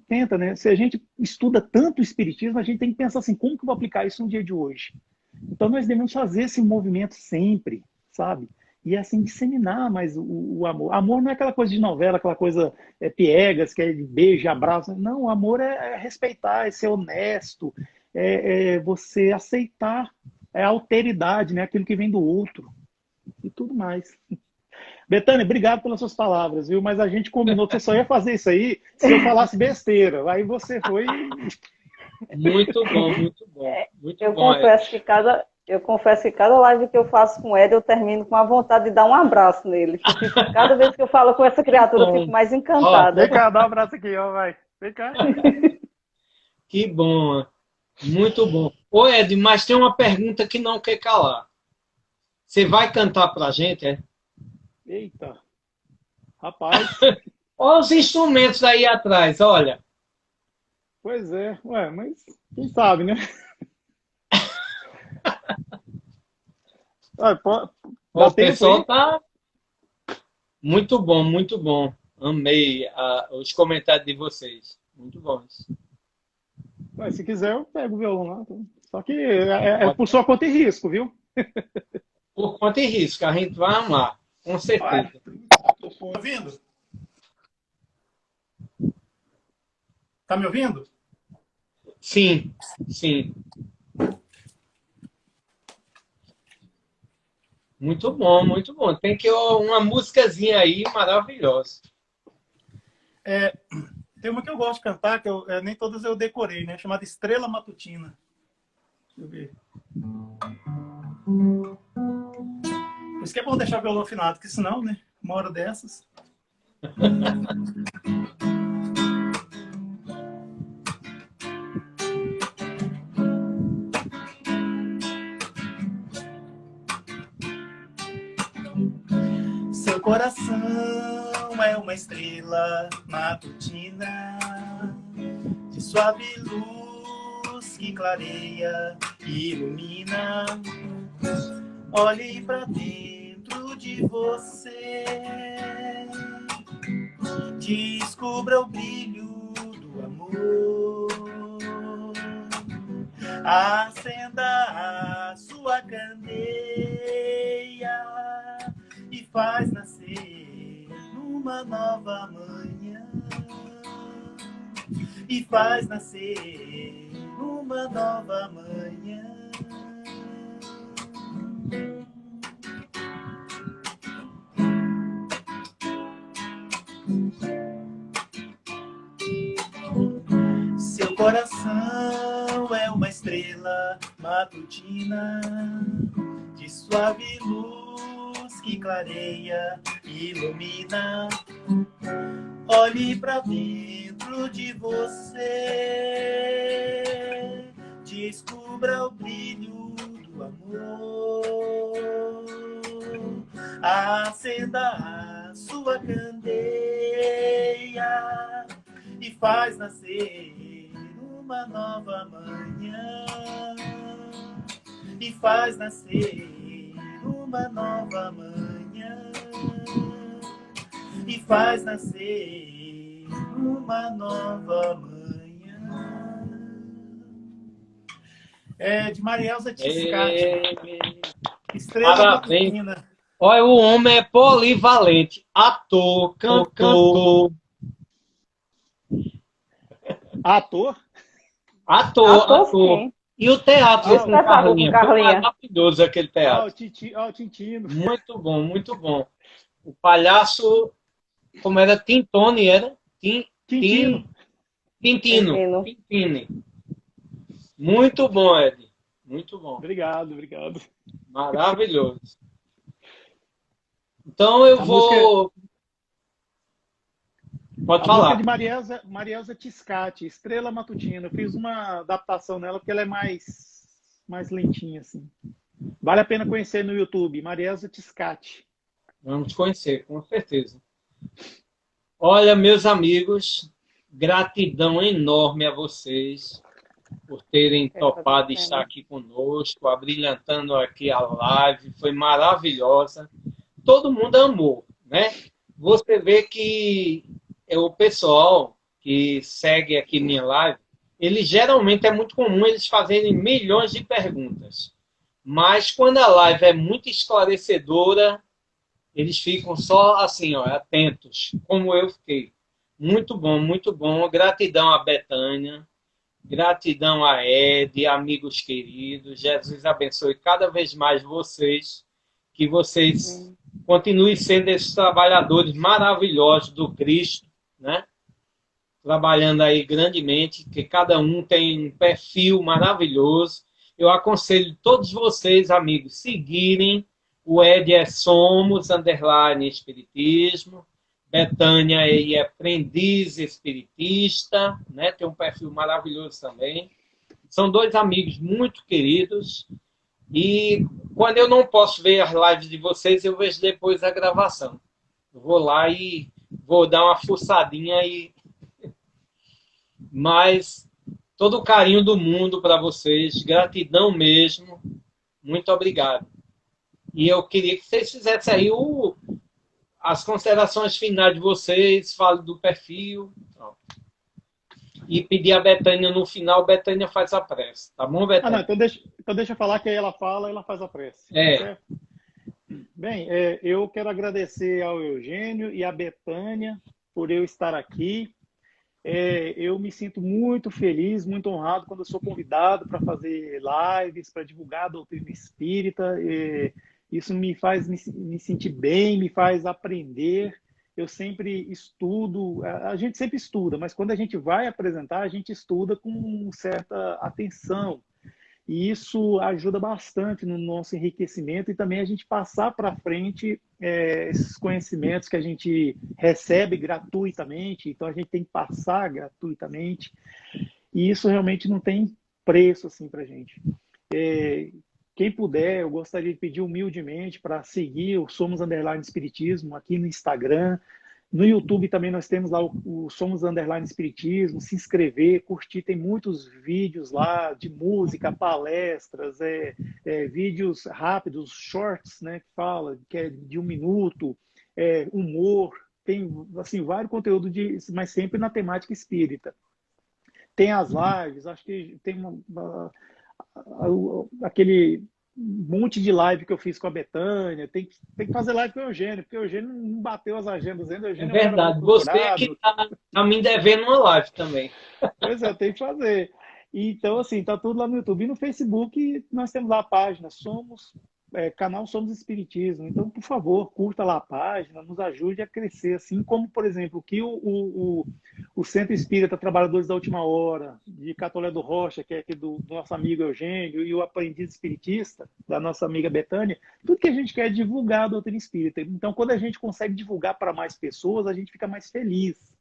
tenta, né? Se a gente estuda tanto o espiritismo, a gente tem que pensar assim, como que eu vou aplicar isso no dia de hoje? Então, nós devemos fazer esse movimento sempre, sabe? E assim, disseminar mais o amor. Amor não é aquela coisa de novela, aquela coisa piegas, que é beijo, abraço. Não, o amor é respeitar, é ser honesto, é você aceitar a alteridade, né? Aquilo que vem do outro e tudo mais. Betânia, obrigado pelas suas palavras, viu? Mas a gente combinou que você só ia fazer isso aí se eu falasse besteira. Aí você foi. Muito bom, muito bom. Muito Eu bom, confesso que cada live que eu faço com o Ed, eu termino com a vontade de dar um abraço nele. Cada vez que eu falo com essa criatura, eu fico mais encantada. Vem cá, dá um abraço aqui, ó, vai. Vem cá. Que bom. Muito bom. Ô, Ed, mas tem uma pergunta que não quer calar. Você vai cantar pra gente, é? Eita. Rapaz. Olha os instrumentos aí atrás, olha. Pois é. Ué, mas quem sabe, né? O pessoal tá muito bom, muito bom. Amei os comentários de vocês. Muito bons. Mas se quiser, eu pego o violão lá. Só que é por sua conta e risco, viu? Por conta e risco, a gente vai amar, com certeza. Tá ouvindo? Tá me ouvindo? Sim, sim. Muito bom, muito bom. Tem que uma musicazinha aí maravilhosa. Tem uma que eu gosto de cantar, que nem todas eu decorei, né? Chamada Estrela Matutina. Deixa eu ver. Por isso que é bom deixar o violão afinado, porque senão, né? Uma hora dessas. Seu coração é uma estrela matutina de suave luz que clareia e ilumina. Olhe pra dentro de você, descubra o brilho do amor, acenda a sua candeia e faz nascer numa nova manhã, e faz nascer numa nova manhã. Seu coração é uma estrela matutina de suave luz que clareia e ilumina. Olhe pra dentro de você, descubra o brilho do amor, acenda a sua candeia e faz nascer uma nova manhã, e faz nascer uma nova manhã, e faz nascer uma nova manhã. É de Marielza Tiscati. Estrela Matutina. Olha, o homem é polivalente. Ator, cantor. Ator? Ator. E o teatro Esse com espetáculo com Carlinha, foi Carlinha. maravilhoso aquele Ah, teatro. o Tintino. Muito bom, muito bom. O palhaço, como era? Tintone, era? Tintino. Tintino. Tintino. Tintine. Muito bom, Ed. Muito bom. Obrigado, obrigado. Maravilhoso. Então eu A música, vou. Pode a música falar. de Marielza Tiscati, Estrela Matutina. Eu fiz uma adaptação nela porque ela é mais lentinha, assim. Vale a pena conhecer no YouTube, Marielza Tiscati. Vamos conhecer, com certeza. Olha, meus amigos, gratidão enorme a vocês por terem topado estar aqui conosco, abrilhantando aqui a live. Foi maravilhosa. Todo mundo amou, né? Você vê que o pessoal que segue aqui minha live, ele geralmente é muito comum eles fazerem milhões de perguntas. Mas quando a live é muito esclarecedora, eles ficam só assim, ó, atentos, como eu fiquei. Muito bom, muito bom. Gratidão a Betânia, gratidão a Ed, amigos queridos. Jesus abençoe cada vez mais vocês, que vocês continuem sendo esses trabalhadores maravilhosos do Cristo, né? Trabalhando aí grandemente, que cada um tem um perfil maravilhoso. Eu aconselho todos vocês, amigos, seguirem o Ed é Somos, _ Espiritismo. Betânia é aprendiz espiritista, né? Tem um perfil maravilhoso também. São dois amigos muito queridos. E quando eu não posso ver as lives de vocês, eu vejo depois a gravação. Eu vou lá e vou dar uma fuçadinha aí. Mas todo o carinho do mundo para vocês. Gratidão mesmo. Muito obrigado. E eu queria que vocês fizessem aí as considerações finais de vocês, falem do perfil. E pedir a Betânia no final, Betânia faz a prece. Tá bom, Betânia? Não, então deixa eu falar que aí ela fala e ela faz a prece. Certo? Bem, eu quero agradecer ao Eugênio e à Betânia por eu estar aqui. Eu me sinto muito feliz, muito honrado quando eu sou convidado para fazer lives, para divulgar a doutrina espírita. Isso me faz me sentir bem, me faz aprender. Eu sempre estudo, a gente sempre estuda, mas quando a gente vai apresentar, a gente estuda com certa atenção. E isso ajuda bastante no nosso enriquecimento e também a gente passar para frente esses conhecimentos que a gente recebe gratuitamente, então a gente tem que passar gratuitamente. E isso realmente não tem preço assim, para a gente. Quem puder, eu gostaria de pedir humildemente para seguir o Somos _ Espiritismo aqui no Instagram. No YouTube também nós temos lá o Somos _ Espiritismo, se inscrever, curtir, tem muitos vídeos lá de música, palestras, vídeos rápidos, shorts, né, que é de 1 minuto, humor, tem assim, vários conteúdos, mas sempre na temática espírita. Tem as lives, acho que tem aquele monte de live que eu fiz com a Betânia, tem que fazer live com o Eugênio, porque o Eugênio não bateu as agendas ainda. É verdade, você é que está me devendo uma live também. Pois é, tem que fazer. Então, assim, tá tudo lá no YouTube. E no Facebook, nós temos lá a página canal Somos Espiritismo. Então, por favor, curta lá a página, nos ajude a crescer. Assim como, por exemplo, que o Centro Espírita Trabalhadores da Última Hora, de Catolé do Rocha, que é aqui do nosso amigo Eugênio, e o Aprendiz Espiritista, da nossa amiga Betânia, tudo que a gente quer é divulgar a doutrina espírita. Então, quando a gente consegue divulgar para mais pessoas, a gente fica mais feliz.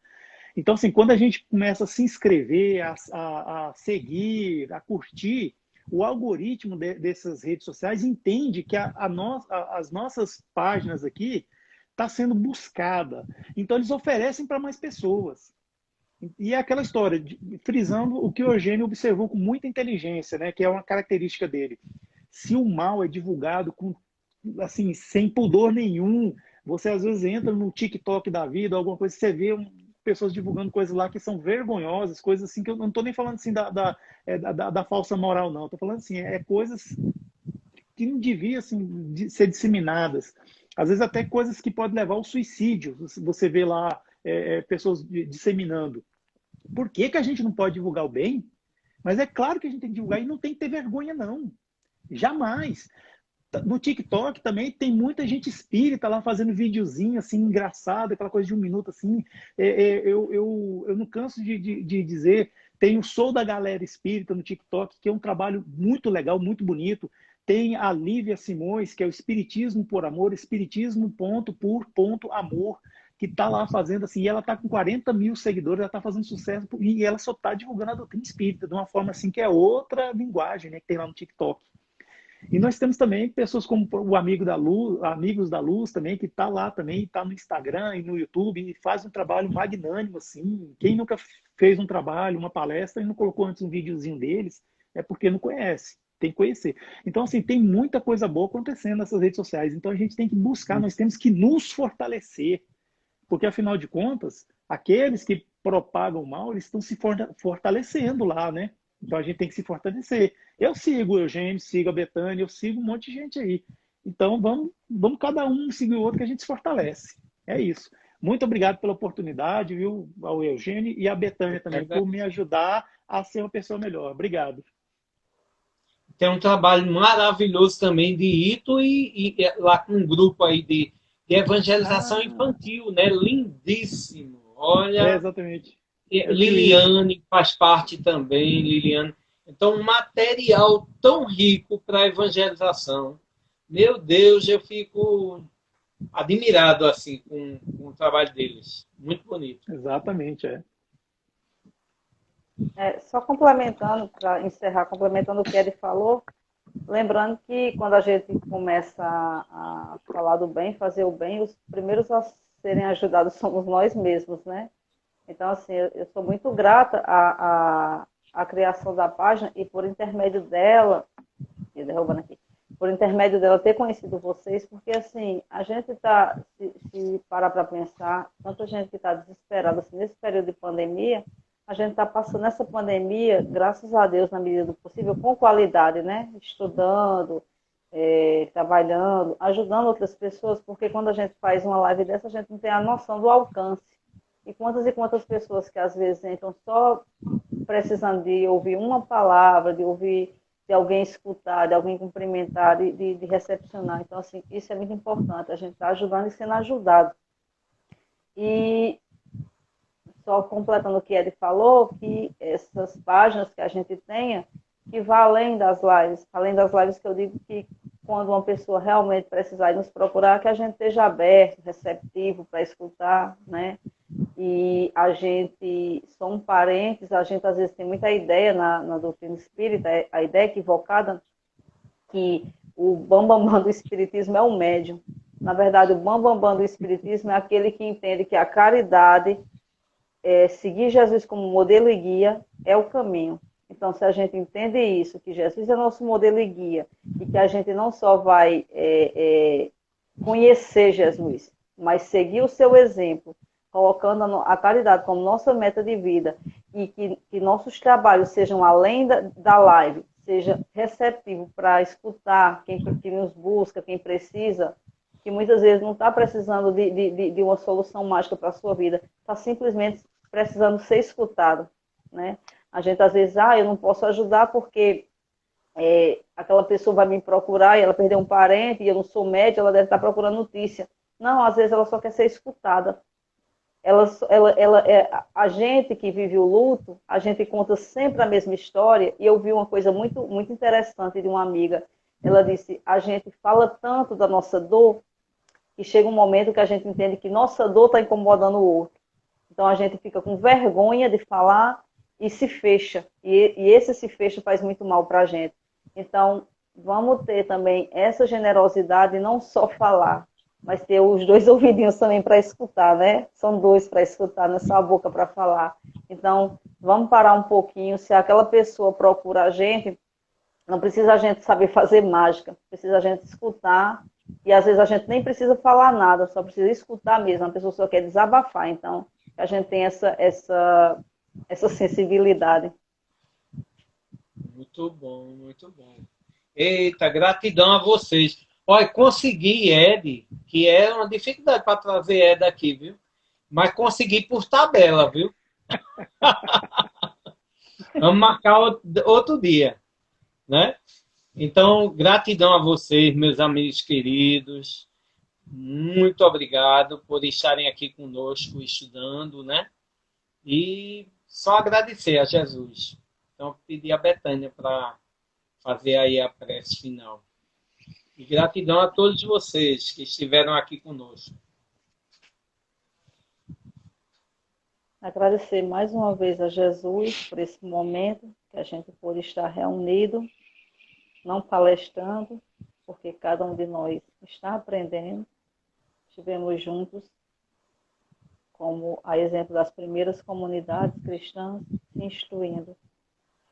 Então, assim, quando a gente começa a se inscrever, a seguir, a curtir, o algoritmo dessas redes sociais entende que as nossas páginas aqui está sendo buscada. Então, eles oferecem para mais pessoas. E é aquela história, frisando o que o Eugênio observou com muita inteligência, né, que é uma característica dele. Se o mal é divulgado assim, sem pudor nenhum, você às vezes entra no TikTok da vida, alguma coisa, você vê pessoas divulgando coisas lá que são vergonhosas, coisas assim que eu não estou nem falando assim da falsa moral, não. Estou falando assim, coisas que não deviam assim, ser disseminadas. Às vezes até coisas que podem levar ao suicídio. Você vê lá pessoas disseminando. Por que a gente não pode divulgar o bem? Mas é claro que a gente tem que divulgar e não tem que ter vergonha, não. Jamais. No TikTok também tem muita gente espírita lá fazendo videozinho assim, engraçado, aquela coisa de 1 minuto assim. Eu não canso de dizer, tem o Sou da Galera Espírita no TikTok, que é um trabalho muito legal, muito bonito. Tem a Lívia Simões, que é o Espiritismo por Amor, espiritismo ponto por ponto amor, que está lá fazendo assim, e ela está com 40 mil seguidores, ela está fazendo sucesso, e ela só está divulgando a doutrina espírita, de uma forma assim, que é outra linguagem, né, que tem lá no TikTok. E nós temos também pessoas como o Amigo da Luz, Amigos da Luz também, que está lá também, está no Instagram e no YouTube, e faz um trabalho magnânimo, assim. Quem nunca fez um trabalho, uma palestra, e não colocou antes um videozinho deles, é porque não conhece. Tem que conhecer. Então, assim, tem muita coisa boa acontecendo nessas redes sociais. Então, a gente tem que buscar, nós temos que nos fortalecer. Porque, afinal de contas, aqueles que propagam o mal, eles estão se fortalecendo lá, né? Então, a gente tem que se fortalecer. Eu sigo o Eugênio, sigo a Betânia, eu sigo um monte de gente aí. Então, vamos cada um seguir o outro que a gente se fortalece. É isso. Muito obrigado pela oportunidade, viu, ao Eugênio e à Betânia também, por me ajudar a ser uma pessoa melhor. Obrigado. Tem um trabalho maravilhoso também de Ito e lá com um grupo aí de evangelização infantil, né? Lindíssimo. Olha, exatamente. Liliane faz parte também, Liliane. Então, um material tão rico para a evangelização. Meu Deus, eu fico admirado assim com o trabalho deles. Muito bonito. Exatamente, Só complementando, para encerrar, complementando o que ele falou, lembrando que quando a gente começa a falar do bem, fazer o bem, os primeiros a serem ajudados somos nós mesmos, né? Então, assim, eu sou muito grata à criação da página e por intermédio dela, derrubando aqui, por intermédio dela ter conhecido vocês, porque, assim, a gente está, se parar para pensar, tanta gente que está desesperada, assim, nesse período de pandemia, a gente está passando essa pandemia, graças a Deus, na medida do possível, com qualidade, né? Estudando, trabalhando, ajudando outras pessoas, porque quando a gente faz uma live dessa, a gente não tem a noção do alcance. E quantas pessoas que às vezes entram só precisando de ouvir uma palavra, de ouvir, de alguém escutar, de alguém cumprimentar, de recepcionar. Então, assim, isso é muito importante, a gente está ajudando e sendo ajudado. E só completando o que ele falou, que essas páginas que a gente tenha, que vá além das lives que eu digo que quando uma pessoa realmente precisar nos procurar, que a gente esteja aberto, receptivo para escutar, né? E a gente, só um parênteses, a gente às vezes tem muita ideia na doutrina espírita, a ideia equivocada, que o bambambam do espiritismo é um médium. Na verdade, o bambambam do espiritismo é aquele que entende que a caridade, seguir Jesus como modelo e guia, é o caminho. Então, se a gente entende isso, que Jesus é nosso modelo e guia, e que a gente não só vai conhecer Jesus, mas seguir o seu exemplo, colocando a caridade como nossa meta de vida, e que nossos trabalhos sejam além da live, seja receptivo para escutar quem nos busca, quem precisa, que muitas vezes não está precisando de uma solução mágica para a sua vida, está simplesmente precisando ser escutado, né? A gente às vezes, eu não posso ajudar porque aquela pessoa vai me procurar e ela perdeu um parente e eu não sou médica, ela deve estar procurando notícia. Não, às vezes ela só quer ser escutada. A gente que vive o luto, a gente conta sempre a mesma história, e eu vi uma coisa muito, muito interessante de uma amiga. Ela disse, a gente fala tanto da nossa dor, que chega um momento que a gente entende que nossa dor está incomodando o outro. Então a gente fica com vergonha de falar e se fecha. E esse se fecha faz muito mal para a gente. Então, vamos ter também essa generosidade, não só falar, mas ter os 2 ouvidinhos também para escutar, né? São 2 para escutar, não é só a boca para falar. Então, vamos parar um pouquinho. Se aquela pessoa procura a gente, não precisa a gente saber fazer mágica, precisa a gente escutar. E às vezes a gente nem precisa falar nada, só precisa escutar mesmo. A pessoa só quer desabafar. Então, a gente tem essa sensibilidade. Muito bom, muito bom. Eita, gratidão a vocês. Olha, consegui Ed, que é uma dificuldade para trazer Ed aqui, viu? Mas consegui por tabela, viu? Vamos marcar outro dia, né? Então, gratidão a vocês, meus amigos queridos. Muito obrigado por estarem aqui conosco estudando, né? E só agradecer a Jesus. Então, pedir a Betânia para fazer aí a prece final. E gratidão a todos vocês que estiveram aqui conosco. Agradecer mais uma vez a Jesus por esse momento que a gente pôde estar reunido, não palestrando, porque cada um de nós está aprendendo. Estivemos juntos, como a exemplo das primeiras comunidades cristãs, se instruindo,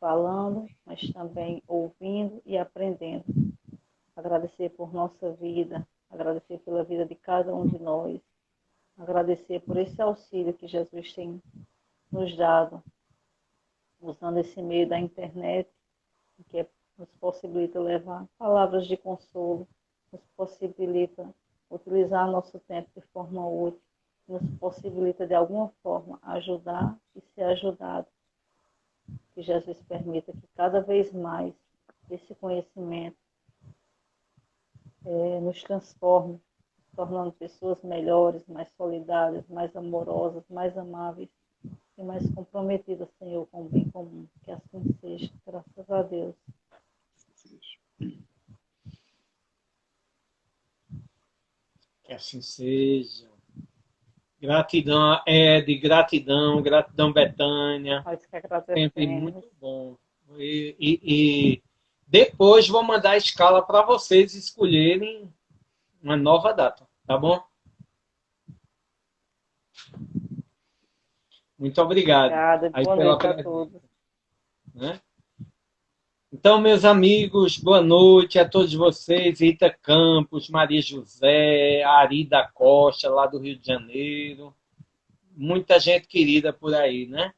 falando, mas também ouvindo e aprendendo. Agradecer por nossa vida, agradecer pela vida de cada um de nós, agradecer por esse auxílio que Jesus tem nos dado, usando esse meio da internet, que nos possibilita levar palavras de consolo, nos possibilita utilizar nosso tempo de forma útil, nos possibilita de alguma forma ajudar e ser ajudado. Que Jesus permita que cada vez mais esse conhecimento nos transforme, tornando pessoas melhores, mais solidárias, mais amorosas, mais amáveis e mais comprometidas, Senhor, com o bem comum. Que assim seja, graças a Deus. Que assim seja. Gratidão, Ed, gratidão Betânia. Nós que agradecemos. Sempre muito bom. E depois vou mandar a escala para vocês escolherem uma nova data, tá bom? Muito obrigado. Obrigada, boa noite a todos. Né? Então, meus amigos, boa noite a todos vocês. Rita Campos, Maria José, Ari da Costa, lá do Rio de Janeiro. Muita gente querida por aí, né?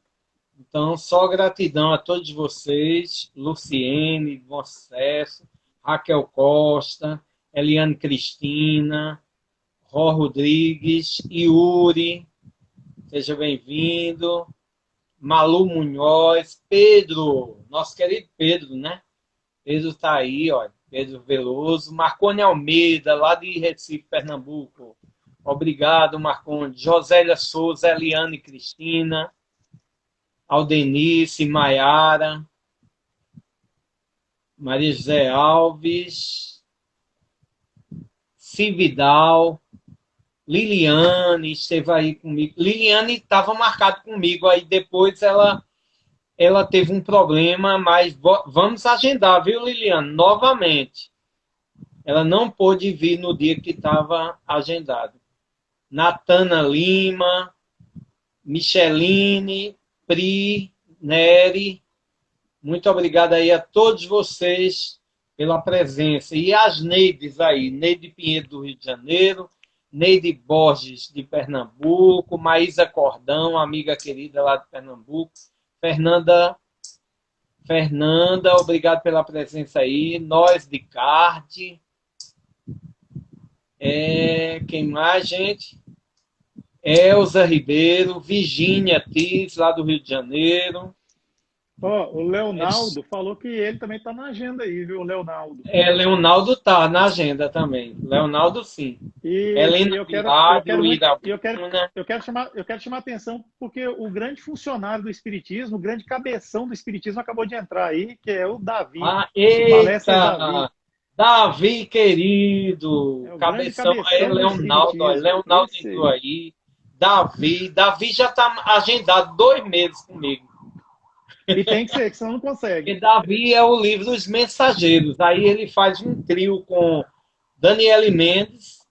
Então, só gratidão a todos vocês. Luciene, bom sucesso. Raquel Costa, Eliane Cristina, Ró Rodrigues, Yuri, seja bem-vindo. Malu Munhoz, Pedro, nosso querido Pedro, né? Pedro está aí, ó, Pedro Veloso, Marcone Almeida, lá de Recife, Pernambuco. Obrigado, Marcone. Josélia Souza, Eliane Cristina, Aldenice, Maiara, Maria José Alves, Cividal, Liliane esteve aí comigo. Liliane estava marcado comigo, aí depois ela teve um problema, mas vamos agendar, viu, Liliane? Novamente. Ela não pôde vir no dia que estava agendado. Natana Lima, Micheline, Pri, Nery, muito obrigado aí a todos vocês pela presença. E as Neides aí, Neide Pinheiro do Rio de Janeiro, Neide Borges, de Pernambuco, Maísa Cordão, amiga querida lá de Pernambuco, Fernanda, obrigado pela presença aí, Nós de Card, quem mais, gente? Elza Ribeiro, Virgínia Tis, lá do Rio de Janeiro. O Leonardo falou que ele também está na agenda aí, viu, Leonardo? Leonardo está na agenda também. Leonardo, sim. Helena eu quero chamar a atenção porque o grande funcionário do Espiritismo, o grande cabeção do Espiritismo acabou de entrar aí, que é o Davi. Eita! Davi, querido! Cabeção é Leonardo. Leonardo entrou aí. Davi já está agendado 2 meses comigo. E tem que ser, que senão não consegue. Porque Davi é o livro dos mensageiros. Aí ele faz um trio com Daniele Mendes,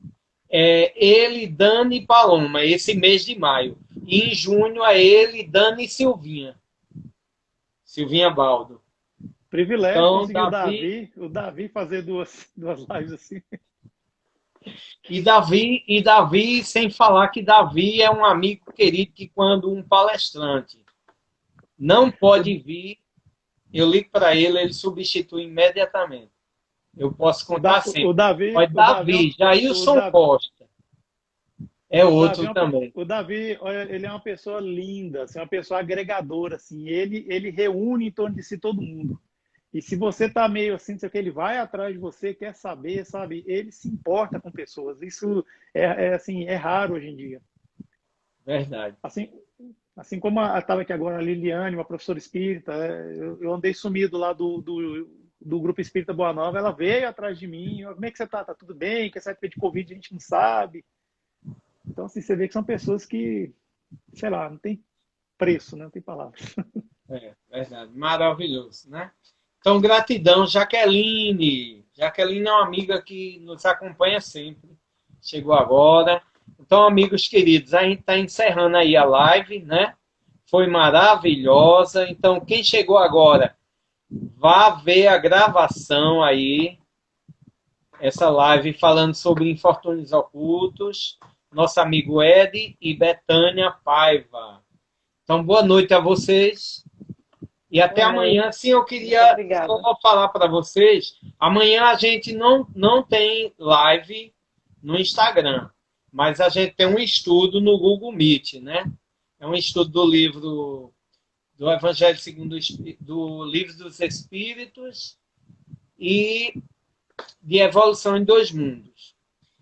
ele, Dani e Paloma, esse mês de maio. E em junho é ele, Dani e Silvinha. Silvinha Baldo. Privilégio então, conseguir o Davi fazer duas lives assim. E Davi, sem falar que Davi é um amigo querido que quando um palestrante não pode vir, eu ligo para ele, ele substitui imediatamente. Eu posso contar sempre. Davi, Jailson Costa. é O Davi, outro também. o Davi, olha, ele é uma pessoa linda, assim, uma pessoa agregadora, assim, ele reúne em torno de si todo mundo. E se você tá meio assim, não sei o que, ele vai atrás de você, quer saber, sabe? Ele se importa com pessoas. Isso assim, é raro hoje em dia. Verdade. Assim, assim como estava aqui agora a Liliane, uma professora espírita, eu andei sumido lá do grupo Espírita Boa Nova, ela veio atrás de mim, como é que você tá? Tá tudo bem? Que essa época de Covid a gente não sabe. Então, assim, você vê que são pessoas que, sei lá, não tem preço, né? Não tem palavras. É, verdade. Maravilhoso, né? Então, gratidão, Jaqueline. Jaqueline é uma amiga que nos acompanha sempre. Chegou agora. Então, amigos queridos, a gente está encerrando aí a live, né? Foi maravilhosa. Então, quem chegou agora, vá ver a gravação aí. Essa live falando sobre infortúnios ocultos. Nosso amigo Ed e Betânia Paiva. Então, boa noite a vocês. E até Boa noite. amanhã. Sim, eu Muito queria obrigada. só falar para vocês. Amanhã a gente não tem live no Instagram, mas a gente tem um estudo no Google Meet, né? É um estudo do livro do Evangelho segundo do Livro dos Espíritos e de Evolução em Dois Mundos.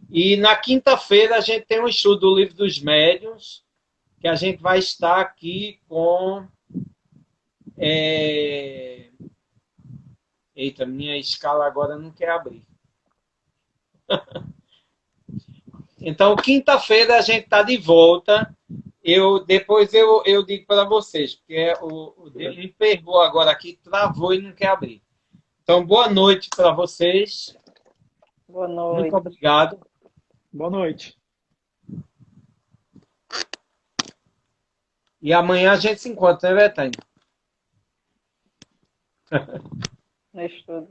E na quinta-feira a gente tem um estudo do Livro dos Médiuns, que a gente vai estar aqui com Eita, minha escala agora não quer abrir. Então, quinta-feira a gente está de volta. Depois eu digo para vocês, porque Deus me pegou agora aqui, travou e não quer abrir. Então, boa noite para vocês. Boa Muito noite. obrigado. Boa noite. E amanhã a gente se encontra, né, Betânia? No estudo.